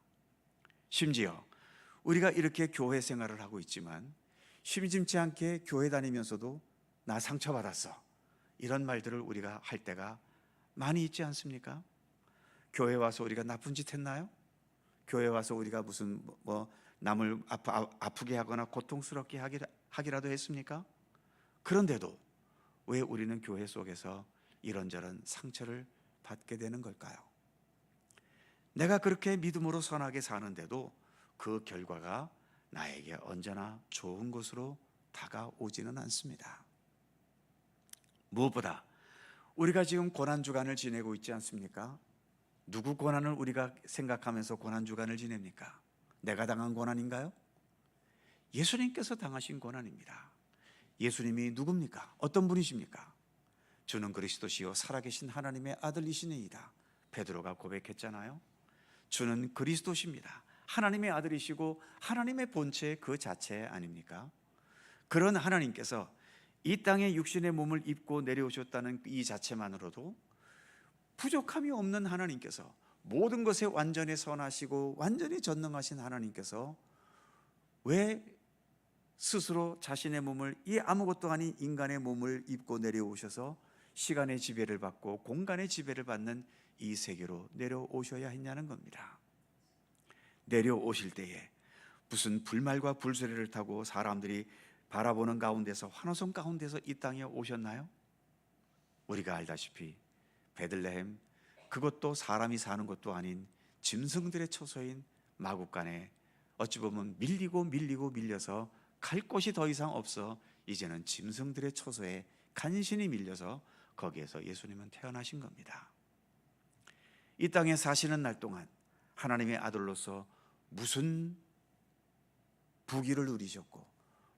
심지어 우리가 이렇게 교회 생활을 하고 있지만 심심치 않게 교회 다니면서도 나 상처받았어, 이런 말들을 우리가 할 때가 많이 있지 않습니까? 교회 와서 우리가 나쁜 짓 했나요? 교회 와서 우리가 무슨 남을 아프게 하거나 고통스럽게 하기라도 했습니까? 그런데도 왜 우리는 교회 속에서 이런저런 상처를 받게 되는 걸까요? 내가 그렇게 믿음으로 선하게 사는데도 그 결과가 나에게 언제나 좋은 것으로 다가오지는 않습니다. 무엇보다 우리가 지금 고난주간을 지내고 있지 않습니까? 누구 고난을 우리가 생각하면서 고난주간을 지냅니까? 내가 당한 고난인가요? 예수님께서 당하신 고난입니다. 예수님이 누굽니까? 어떤 분이십니까? 주는 그리스도시요 살아계신 하나님의 아들이시니이다, 베드로가 고백했잖아요. 주는 그리스도십니다. 하나님의 아들이시고 하나님의 본체 그 자체 아닙니까? 그런 하나님께서 이 땅에 육신의 몸을 입고 내려오셨다는 이 자체만으로도 부족함이 없는 하나님께서, 모든 것에 완전히 선하시고 완전히 전능하신 하나님께서 왜 스스로 자신의 몸을, 이 아무것도 아닌 인간의 몸을 입고 내려오셔서 시간의 지배를 받고 공간의 지배를 받는 이 세계로 내려오셔야 했냐는 겁니다. 내려오실 때에 무슨 불말과 불수레를 타고 사람들이 바라보는 가운데서, 환호성 가운데서 이 땅에 오셨나요? 우리가 알다시피 베들레헴, 그것도 사람이 사는 것도 아닌 짐승들의 처소인 마국간에 어찌 보면 밀려서 갈 곳이 더 이상 없어 이제는 짐승들의 처소에 간신히 밀려서 거기에서 예수님은 태어나신 겁니다. 이 땅에 사시는 날 동안 하나님의 아들로서 무슨 부귀를 누리셨고,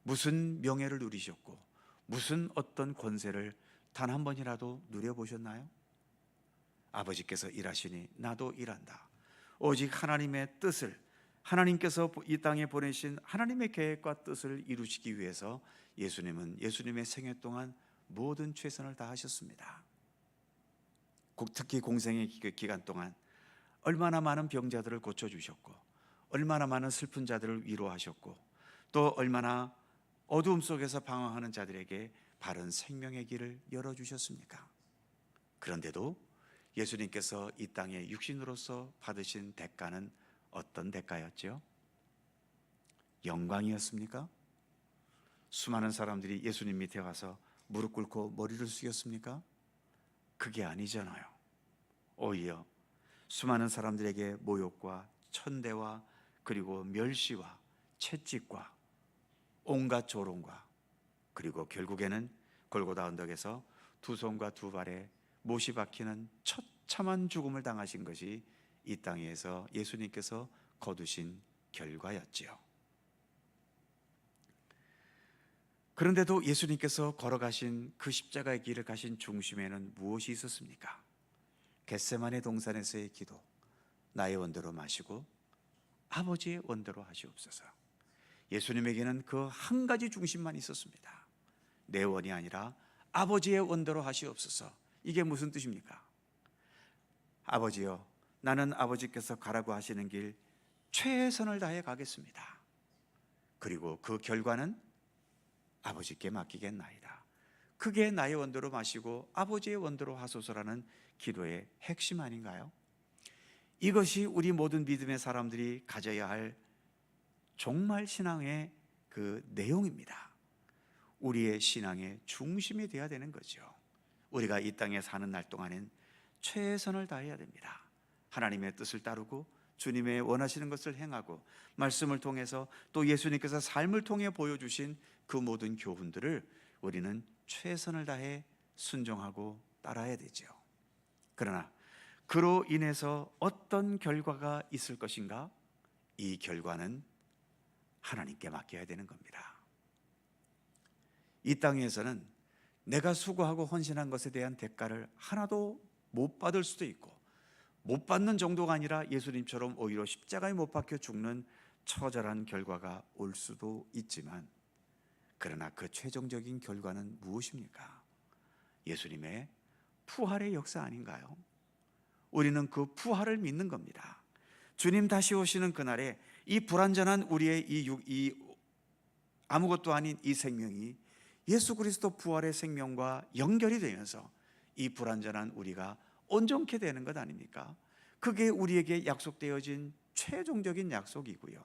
무슨 명예를 누리셨고, 무슨 어떤 권세를 단 한 번이라도 누려보셨나요? 아버지께서 일하시니 나도 일한다. 오직 하나님의 뜻을, 하나님께서 이 땅에 보내신 하나님의 계획과 뜻을 이루시기 위해서 예수님은 예수님의 생애 동안 모든 최선을 다하셨습니다. 특히 공생의 기간 동안 얼마나 많은 병자들을 고쳐주셨고, 얼마나 많은 슬픈 자들을 위로하셨고, 또 얼마나 어두움 속에서 방황하는 자들에게 바른 생명의 길을 열어주셨습니까? 그런데도 예수님께서 이 땅에 육신으로서 받으신 대가는 어떤 대가였죠? 영광이었습니까? 수많은 사람들이 예수님 밑에 와서 무릎 꿇고 머리를 숙였습니까? 그게 아니잖아요. 오히려 수많은 사람들에게 모욕과 천대와 그리고 멸시와 채찍과 온갖 조롱과 그리고 결국에는 골고다 언덕에서 두 손과 두 발에 못이 박히는 처참한 죽음을 당하신 것이 이 땅에서 예수님께서 거두신 결과였지요. 그런데도 예수님께서 걸어가신 그 십자가의 길을 가신 중심에는 무엇이 있었습니까? 겟세마네 동산에서의 기도, 나의 원대로 마시고 아버지의 원대로 하시옵소서. 예수님에게는 그 한 가지 중심만 있었습니다. 내 원이 아니라 아버지의 원대로 하시옵소서. 이게 무슨 뜻입니까? 아버지여, 나는 아버지께서 가라고 하시는 길 최선을 다해 가겠습니다. 그리고 그 결과는 아버지께 맡기겠나이다. 그게 나의 원대로 마시고 아버지의 원대로 하소서라는 기도의 핵심 아닌가요? 이것이 우리 모든 믿음의 사람들이 가져야 할 종말 신앙의 그 내용입니다. 우리의 신앙의 중심이 되어야 되는 거죠. 우리가 이 땅에 사는 날 동안엔 최선을 다해야 됩니다. 하나님의 뜻을 따르고 주님의 원하시는 것을 행하고 말씀을 통해서 또 예수님께서 삶을 통해 보여주신 그 모든 교훈들을 우리는 최선을 다해 순종하고 따라야 되죠. 그러나 그로 인해서 어떤 결과가 있을 것인가? 이 결과는 하나님께 맡겨야 되는 겁니다. 이 땅에서는 내가 수고하고 헌신한 것에 대한 대가를 하나도 못 받을 수도 있고, 못 받는 정도가 아니라 예수님처럼 오히려 십자가에 못 박혀 죽는 처절한 결과가 올 수도 있지만, 그러나 그 최종적인 결과는 무엇입니까? 예수님의 부활의 역사 아닌가요? 우리는 그 부활을 믿는 겁니다. 주님 다시 오시는 그날에 이 불완전한 우리의 이 아무것도 아닌 이 생명이 예수 그리스도 부활의 생명과 연결이 되면서 이 불완전한 우리가 온전케 되는 것 아닙니까? 그게 우리에게 약속되어진 최종적인 약속이고요.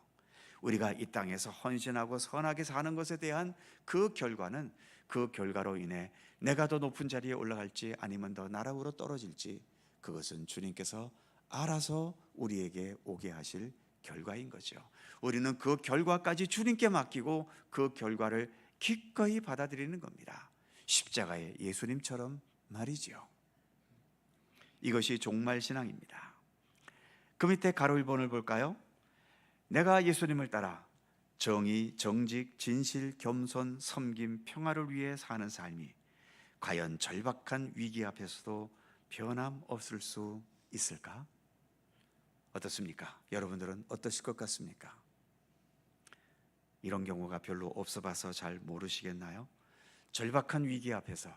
우리가 이 땅에서 헌신하고 선하게 사는 것에 대한 그 결과는 그 결과로 인해 내가 더 높은 자리에 올라갈지 아니면 더 나락으로 떨어질지, 그것은 주님께서 알아서 우리에게 오게 하실 결과인 거죠. 우리는 그 결과까지 주님께 맡기고 그 결과를 기꺼이 받아들이는 겁니다. 십자가의 예수님처럼 말이죠. 이것이 종말신앙입니다. 그 밑에 가로 1번을 볼까요? 내가 예수님을 따라 정의, 정직, 진실, 겸손, 섬김, 평화를 위해 사는 삶이 과연 절박한 위기 앞에서도 변함없을 수 있을까? 어떻습니까? 여러분들은 어떠실 것 같습니까? 이런 경우가 별로 없어 봐서 잘 모르시겠나요? 절박한 위기 앞에서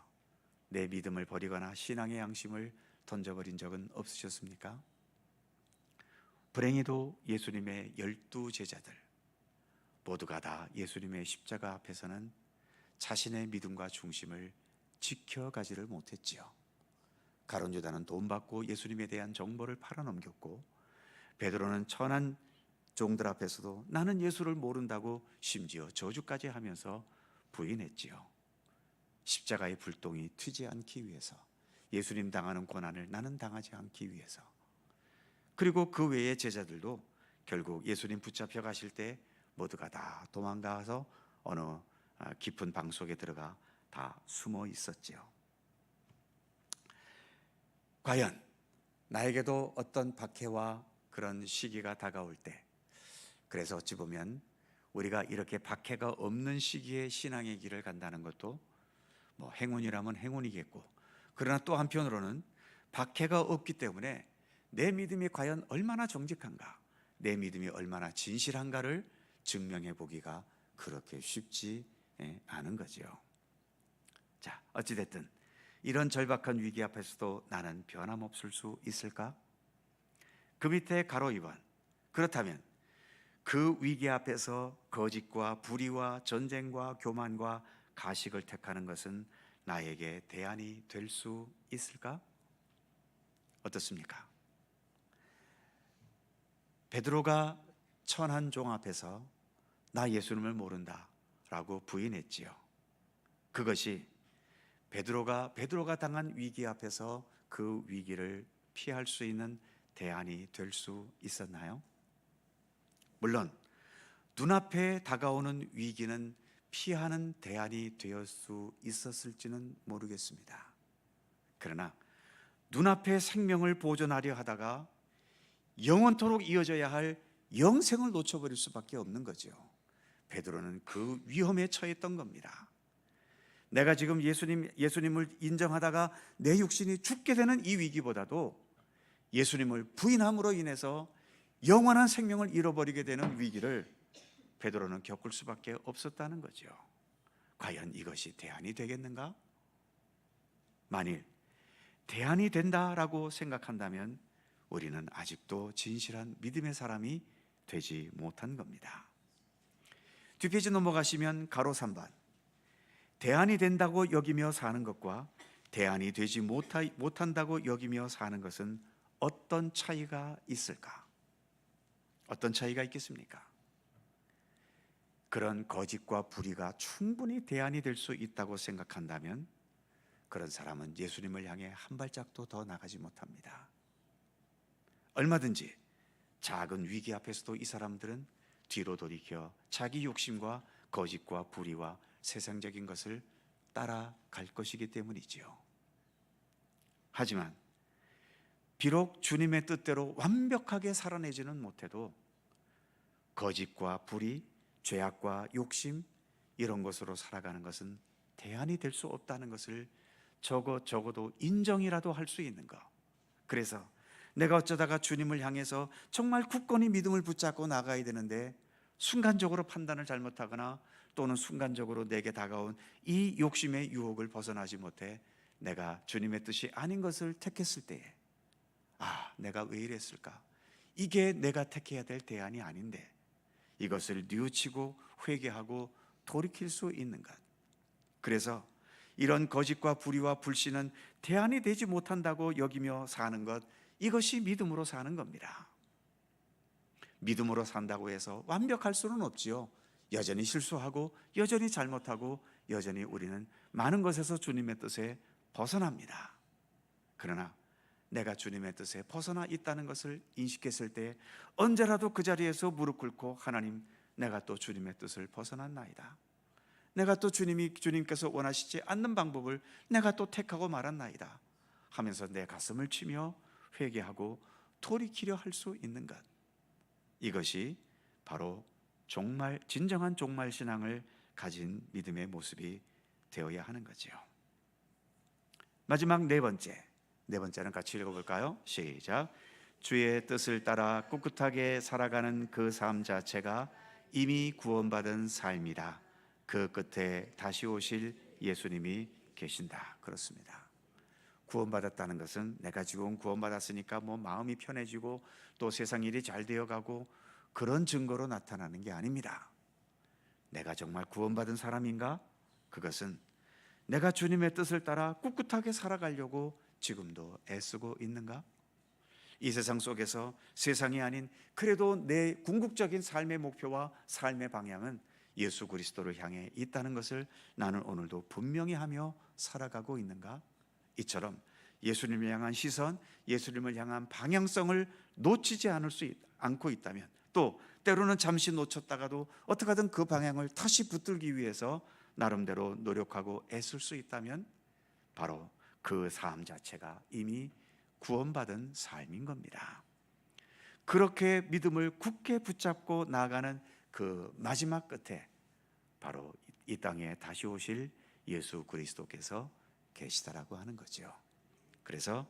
내 믿음을 버리거나 신앙의 양심을 던져버린 적은 없으셨습니까? 불행히도 예수님의 12제자들 모두가 다 예수님의 십자가 앞에서는 자신의 믿음과 중심을 지켜가지를 못했지요. 가룟 유다는 돈 받고 예수님에 대한 정보를 팔아넘겼고, 베드로는 천한 종들 앞에서도 나는 예수를 모른다고 심지어 저주까지 하면서 부인했지요. 십자가의 불똥이 튀지 않기 위해서, 예수님 당하는 고난을 나는 당하지 않기 위해서. 그리고 그 외의 제자들도 결국 예수님 붙잡혀 가실 때 모두가 다 도망가서 어느 깊은 방 속에 들어가 다 숨어 있었지요. 과연 나에게도 어떤 박해와 그런 시기가 다가올 때, 그래서 어찌 보면 우리가 이렇게 박해가 없는 시기에 신앙의 길을 간다는 것도 뭐 행운이라면 행운이겠고, 그러나 또 한편으로는 박해가 없기 때문에 내 믿음이 과연 얼마나 정직한가, 내 믿음이 얼마나 진실한가를 증명해 보기가 그렇게 쉽지 않은 거죠. 자, 어찌됐든 이런 절박한 위기 앞에서도 나는 변함없을 수 있을까? 그 밑에 가로 2번, 그렇다면 그 위기 앞에서 거짓과 불의와 전쟁과 교만과 가식을 택하는 것은 나에게 대안이 될 수 있을까? 어떻습니까? 베드로가 천한 종 앞에서 나 예수님을 모른다 라고 부인했지요. 그것이 베드로가 당한 위기 앞에서 그 위기를 피할 수 있는 대안이 될 수 있었나요? 물론 눈앞에 다가오는 위기는 피하는 대안이 되었을 수 있었을지는 모르겠습니다. 그러나 눈앞에 생명을 보존하려 하다가 영원토록 이어져야 할 영생을 놓쳐버릴 수밖에 없는 거죠. 베드로는 그 위험에 처했던 겁니다. 내가 지금 예수님을 인정하다가 내 육신이 죽게 되는 이 위기보다도 예수님을 부인함으로 인해서 영원한 생명을 잃어버리게 되는 위기를 베드로는 겪을 수밖에 없었다는 거죠. 과연 이것이 대안이 되겠는가? 만일 대안이 된다라고 생각한다면 우리는 아직도 진실한 믿음의 사람이 되지 못한 겁니다. 뒷페이지 넘어가시면 가로 3번, 대안이 된다고 여기며 사는 것과 대안이 되지 못한다고 여기며 사는 것은 어떤 차이가 있을까? 어떤 차이가 있겠습니까? 그런 거짓과 불의가 충분히 대안이 될 수 있다고 생각한다면 그런 사람은 예수님을 향해 한 발짝도 더 나가지 못합니다. 얼마든지 작은 위기 앞에서도 이 사람들은 뒤로 돌이켜 자기 욕심과 거짓과 불의와 세상적인 것을 따라갈 것이기 때문이지요. 하지만 비록 주님의 뜻대로 완벽하게 살아내지는 못해도 거짓과 불의, 죄악과 욕심 이런 것으로 살아가는 것은 대안이 될 수 없다는 것을 적어도 인정이라도 할 수 있는 것. 그래서 내가 어쩌다가 주님을 향해서 정말 굳건히 믿음을 붙잡고 나가야 되는데 순간적으로 판단을 잘못하거나 또는 순간적으로 내게 다가온 이 욕심의 유혹을 벗어나지 못해 내가 주님의 뜻이 아닌 것을 택했을 때에 내가 왜 이랬을까? 이게 내가 택해야 될 대안이 아닌데 이것을 뉘우치고 회개하고 돌이킬 수 있는 것. 그래서 이런 거짓과 불의와 불신은 대안이 되지 못한다고 여기며 사는 것, 이것이 믿음으로 사는 겁니다. 믿음으로 산다고 해서 완벽할 수는 없지요. 여전히 실수하고 여전히 잘못하고 여전히 우리는 많은 것에서 주님의 뜻에 벗어납니다. 그러나 내가 주님의 뜻에 벗어나 있다는 것을 인식했을 때 언제라도 그 자리에서 무릎 꿇고 하나님, 내가 또 주님의 뜻을 벗어났나이다. 내가 또 주님께서 원하시지 않는 방법을 내가 또 택하고 말았나이다 하면서 내 가슴을 치며 회개하고 돌이키려 할 수 있는 것. 이것이 바로 진정한 종말 신앙을 가진 믿음의 모습이 되어야 하는 거죠. 마지막 네 번째는 같이 읽어볼까요? 시작. 주의 뜻을 따라 꿋꿋하게 살아가는 그 삶 자체가 이미 구원받은 삶이다. 그 끝에 다시 오실 예수님이 계신다. 그렇습니다. 구원받았다는 것은 내가 지금 구원받았으니까 마음이 편해지고 또 세상 일이 잘 되어가고 그런 증거로 나타나는 게 아닙니다. 내가 정말 구원받은 사람인가? 그것은 내가 주님의 뜻을 따라 꿋꿋하게 살아가려고 지금도 애쓰고 있는가? 이 세상 속에서 세상이 아닌 그래도 내 궁극적인 삶의 목표와 삶의 방향은 예수 그리스도를 향해 있다는 것을 나는 오늘도 분명히 하며 살아가고 있는가? 이처럼 예수님을 향한 시선, 예수님을 향한 방향성을 놓치지 않고 있다면, 또 때로는 잠시 놓쳤다가도 어떻게든 그 방향을 다시 붙들기 위해서 나름대로 노력하고 애쓸 수 있다면 바로 그 삶 자체가 이미 구원받은 삶인 겁니다. 그렇게 믿음을 굳게 붙잡고 나아가는 그 마지막 끝에 바로 이 땅에 다시 오실 예수 그리스도께서 계시다라고 하는 거죠. 그래서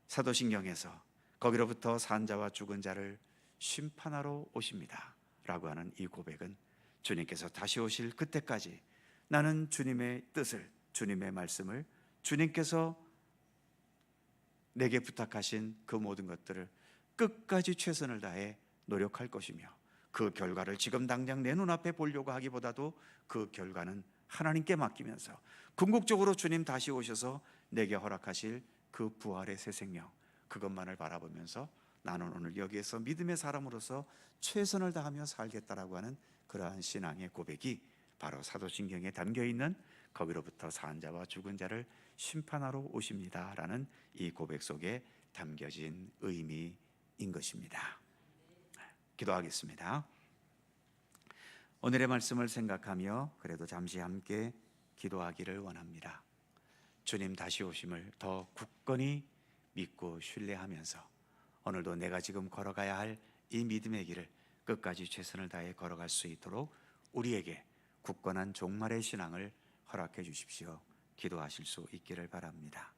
사도신경에서 거기로부터 산 자와 죽은 자를 심판하러 오십니다 라고 하는 이 고백은 주님께서 다시 오실 그때까지 나는 주님의 뜻을, 주님의 말씀을, 주님께서 내게 부탁하신 그 모든 것들을 끝까지 최선을 다해 노력할 것이며 그 결과를 지금 당장 내 눈앞에 보려고 하기보다도 그 결과는 하나님께 맡기면서 궁극적으로 주님 다시 오셔서 내게 허락하실 그 부활의 새 생명, 그것만을 바라보면서 나는 오늘 여기에서 믿음의 사람으로서 최선을 다하며 살겠다라고 하는 그러한 신앙의 고백이 바로 사도신경에 담겨있는 거기로부터 산 자와 죽은 자를 심판하러 오십니다라는 이 고백 속에 담겨진 의미인 것입니다. 기도하겠습니다. 오늘의 말씀을 생각하며 그래도 잠시 함께 기도하기를 원합니다. 주님 다시 오심을 더 굳건히 믿고 신뢰하면서 오늘도 내가 지금 걸어가야 할 이 믿음의 길을 끝까지 최선을 다해 걸어갈 수 있도록 우리에게 굳건한 종말의 신앙을 허락해 주십시오. 기도하실 수 있기를 바랍니다.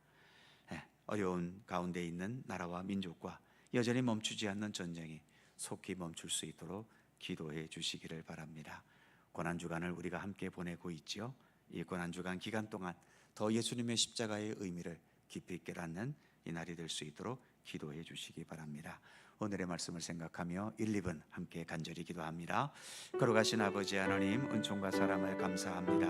어려운 가운데 있는 나라와 민족과 여전히 멈추지 않는 전쟁이 속히 멈출 수 있도록 기도해 주시기를 바랍니다. 고난주간을 우리가 함께 보내고 있지요. 이 고난주간 기간 동안 더 예수님의 십자가의 의미를 깊이 깨닫는 이 날이 될 수 있도록 기도해 주시기 바랍니다. 오늘의 말씀을 생각하며 1, 2분 함께 간절히 기도합니다. 걸어가신 아버지 하나님, 은총과 사랑을 감사합니다.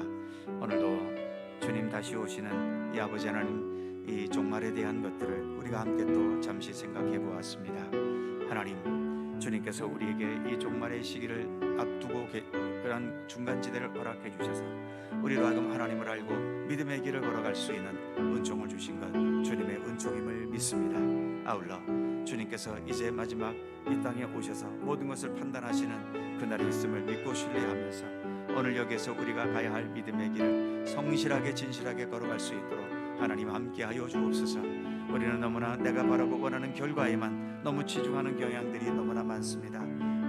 오늘도 주님 다시 오시는 이 아버지 하나님, 이 종말에 대한 것들을 우리가 함께 또 잠시 생각해 보았습니다. 하나님, 주님께서 우리에게 이 종말의 시기를 앞두고 그런 중간지대를 허락해 주셔서 우리로 하여금 하나님을 알고 믿음의 길을 걸어갈 수 있는 은총을 주신 것, 주님의 은총임을 믿습니다. 아울러 주님께서 이제 마지막 이 땅에 오셔서 모든 것을 판단하시는 그날이 있음을 믿고 신뢰하면서 오늘 여기에서 우리가 가야 할 믿음의 길을 성실하게 진실하게 걸어갈 수 있도록 하나님 함께하여 주옵소서. 우리는 너무나 내가 바라고 원하는 결과에만 너무 치중하는 경향들이 너무나 많습니다.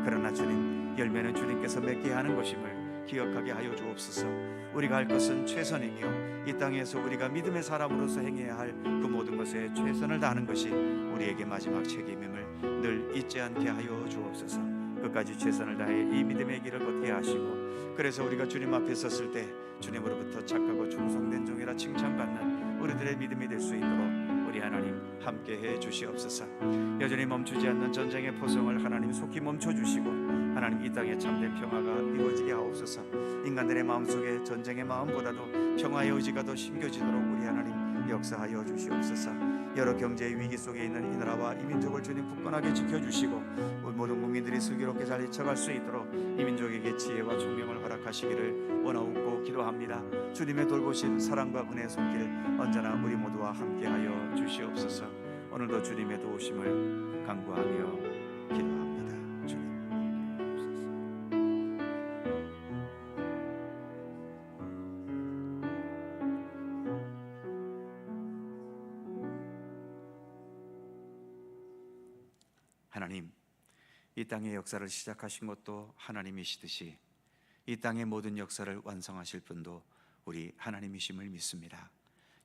그러나 주님, 열매는 주님께서 맺게 하는 것임을 기억하게 하여 주옵소서. 우리가 할 것은 최선이며 이 땅에서 우리가 믿음의 사람으로서 행해야 할 그 모든 것에 최선을 다하는 것이 우리에게 마지막 책임임을 늘 잊지 않게 하여 주옵소서. 끝까지 최선을 다해 이 믿음의 길을 걷게 하시고, 그래서 우리가 주님 앞에 섰을 때 주님으로부터 착하고 충성된 종이라 칭찬받는 우리들의 믿음이 될 수 있도록 우리 하나님 함께해 주시옵소서. 여전히 멈추지 않는 전쟁의 포성을 하나님 속히 멈춰주시고 하나님 이 땅에 참된 평화가 이루어지게 하옵소서. 인간들의 마음속에 전쟁의 마음보다도 평화의 의지가 더 심겨지도록 우리 하나님 역사하여 주시옵소서. 여러 경제의 위기 속에 있는 이 나라와 이 민족을 주님 굳건하게 지켜주시고 모든 국민들이 슬기롭게 잘 이쳐갈 수 있도록 이 민족에게 지혜와 총명을 허락하시기를 원하옵고 기도합니다. 주님의 돌보심, 사랑과 은혜의 손길 언제나 우리 모두와 함께하여 주시옵소서. 오늘도 주님의 도우심을 간구하며 기도합니다. 주님 하나님, 이 땅의 역사를 시작하신 것도 하나님이시듯이 이 땅의 모든 역사를 완성하실 분도 우리 하나님이심을 믿습니다.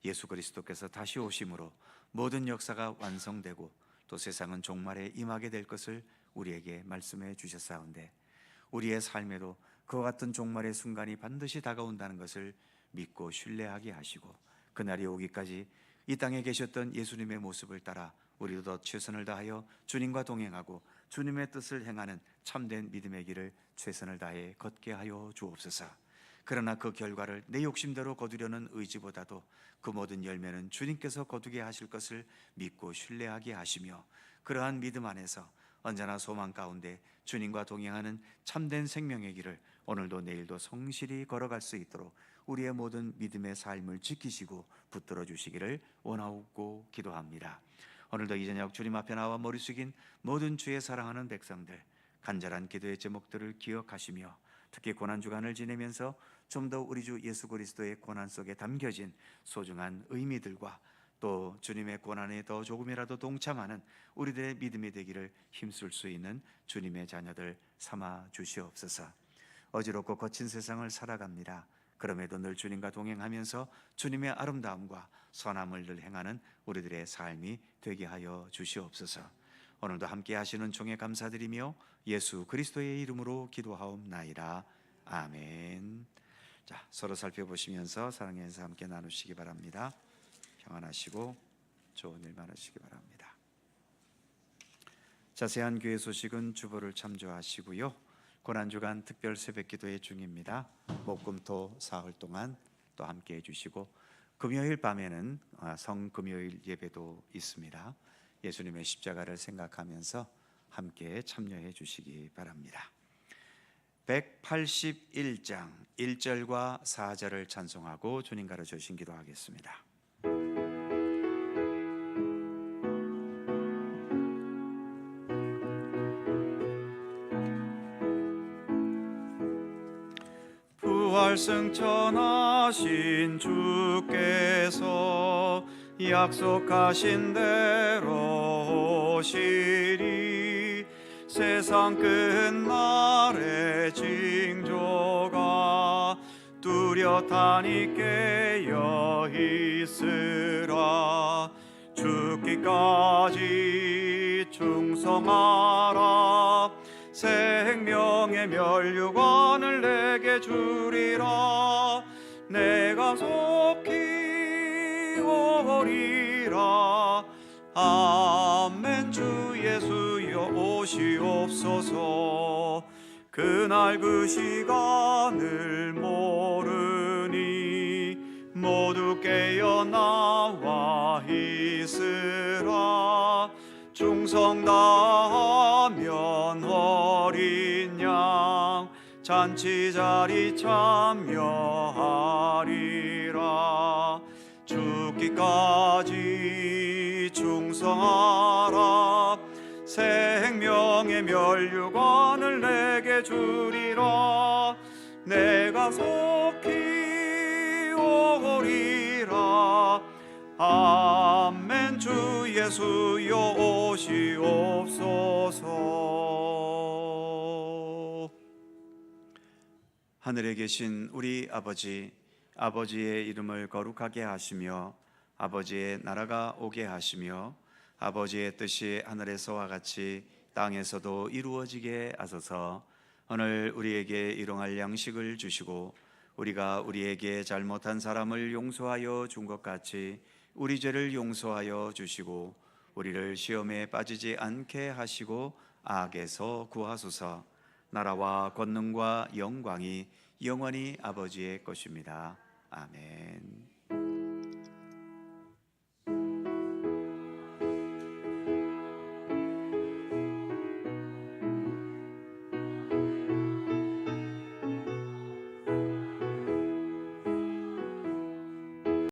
예수 그리스도께서 다시 오심으로 모든 역사가 완성되고 또 세상은 종말에 임하게 될 것을 우리에게 말씀해 주셨사온데, 우리의 삶에도 그와 같은 종말의 순간이 반드시 다가온다는 것을 믿고 신뢰하게 하시고, 그날이 오기까지 이 땅에 계셨던 예수님의 모습을 따라 우리도 더 최선을 다하여 주님과 동행하고 주님의 뜻을 행하는 참된 믿음의 길을 최선을 다해 걷게 하여 주옵소서. 그러나 그 결과를 내 욕심대로 거두려는 의지보다도 그 모든 열매는 주님께서 거두게 하실 것을 믿고 신뢰하게 하시며, 그러한 믿음 안에서 언제나 소망 가운데 주님과 동행하는 참된 생명의 길을 오늘도 내일도 성실히 걸어갈 수 있도록 우리의 모든 믿음의 삶을 지키시고 붙들어 주시기를 원하옵고 기도합니다. 오늘도 이 저녁 주님 앞에 나와 머리 숙인 모든 주의 사랑하는 백성들, 간절한 기도의 제목들을 기억하시며 특히 고난주간을 지내면서 좀 더 우리 주 예수 그리스도의 고난 속에 담겨진 소중한 의미들과 또 주님의 고난에 더 조금이라도 동참하는 우리들의 믿음이 되기를 힘쓸 수 있는 주님의 자녀들 삼아 주시옵소서. 어지럽고 거친 세상을 살아갑니다. 그럼에도 늘 주님과 동행하면서 주님의 아름다움과 선함을 늘 행하는 우리들의 삶이 되게 하여 주시옵소서. 오늘도 함께 하시는 종에 감사드리며 예수 그리스도의 이름으로 기도하옵나이다. 아멘. 자, 서로 살펴보시면서 사랑의 인사 함께 나누시기 바랍니다. 평안하시고 좋은 일 많으시기 바랍니다. 자세한 교회 소식은 주보를 참조하시고요. 고난주간 특별 새벽기도회 중입니다. 목금토 사흘 동안 또 함께 해주시고 금요일 밤에는 성금요일 예배도 있습니다. 예수님의 십자가를 생각하면서 함께 참여해 주시기 바랍니다. 181장 1절과 4절을 찬송하고 주님 가르쳐 주신 기도하겠습니다. 부활승천하신 주께서 약속하신 대로 오시리. 세상 끝날의 징조가 뚜렷하니 깨어 있으라. 죽기까지 충성하라. 생명의 면류관을 내게 주리라. 내가 속히 오리라. 아멘. 주 예수여 오시옵소서. 그날 그 시간을 모르니 모두 깨어 나와 있으라. 충성 다하면 어린 양 잔치 자리 참여하리라. 죽기까지 충성하라. 생명의 면류관을 내게 주리라. 내가 속히 오리라. 아멘. 주 예수여 오시옵소서. 하늘에 계신 우리 아버지, 아버지의 이름을 거룩하게 하시며 아버지의 나라가 오게 하시며 아버지의 뜻이 하늘에서와 같이 땅에서도 이루어지게 하소서. 오늘 우리에게 일용할 양식을 주시고 우리가 우리에게 잘못한 사람을 용서하여 준 것 같이 우리 죄를 용서하여 주시고 우리를 시험에 빠지지 않게 하시고 악에서 구하소서. 나라와 권능과 영광이 영원히 아버지의 것입니다. 아멘.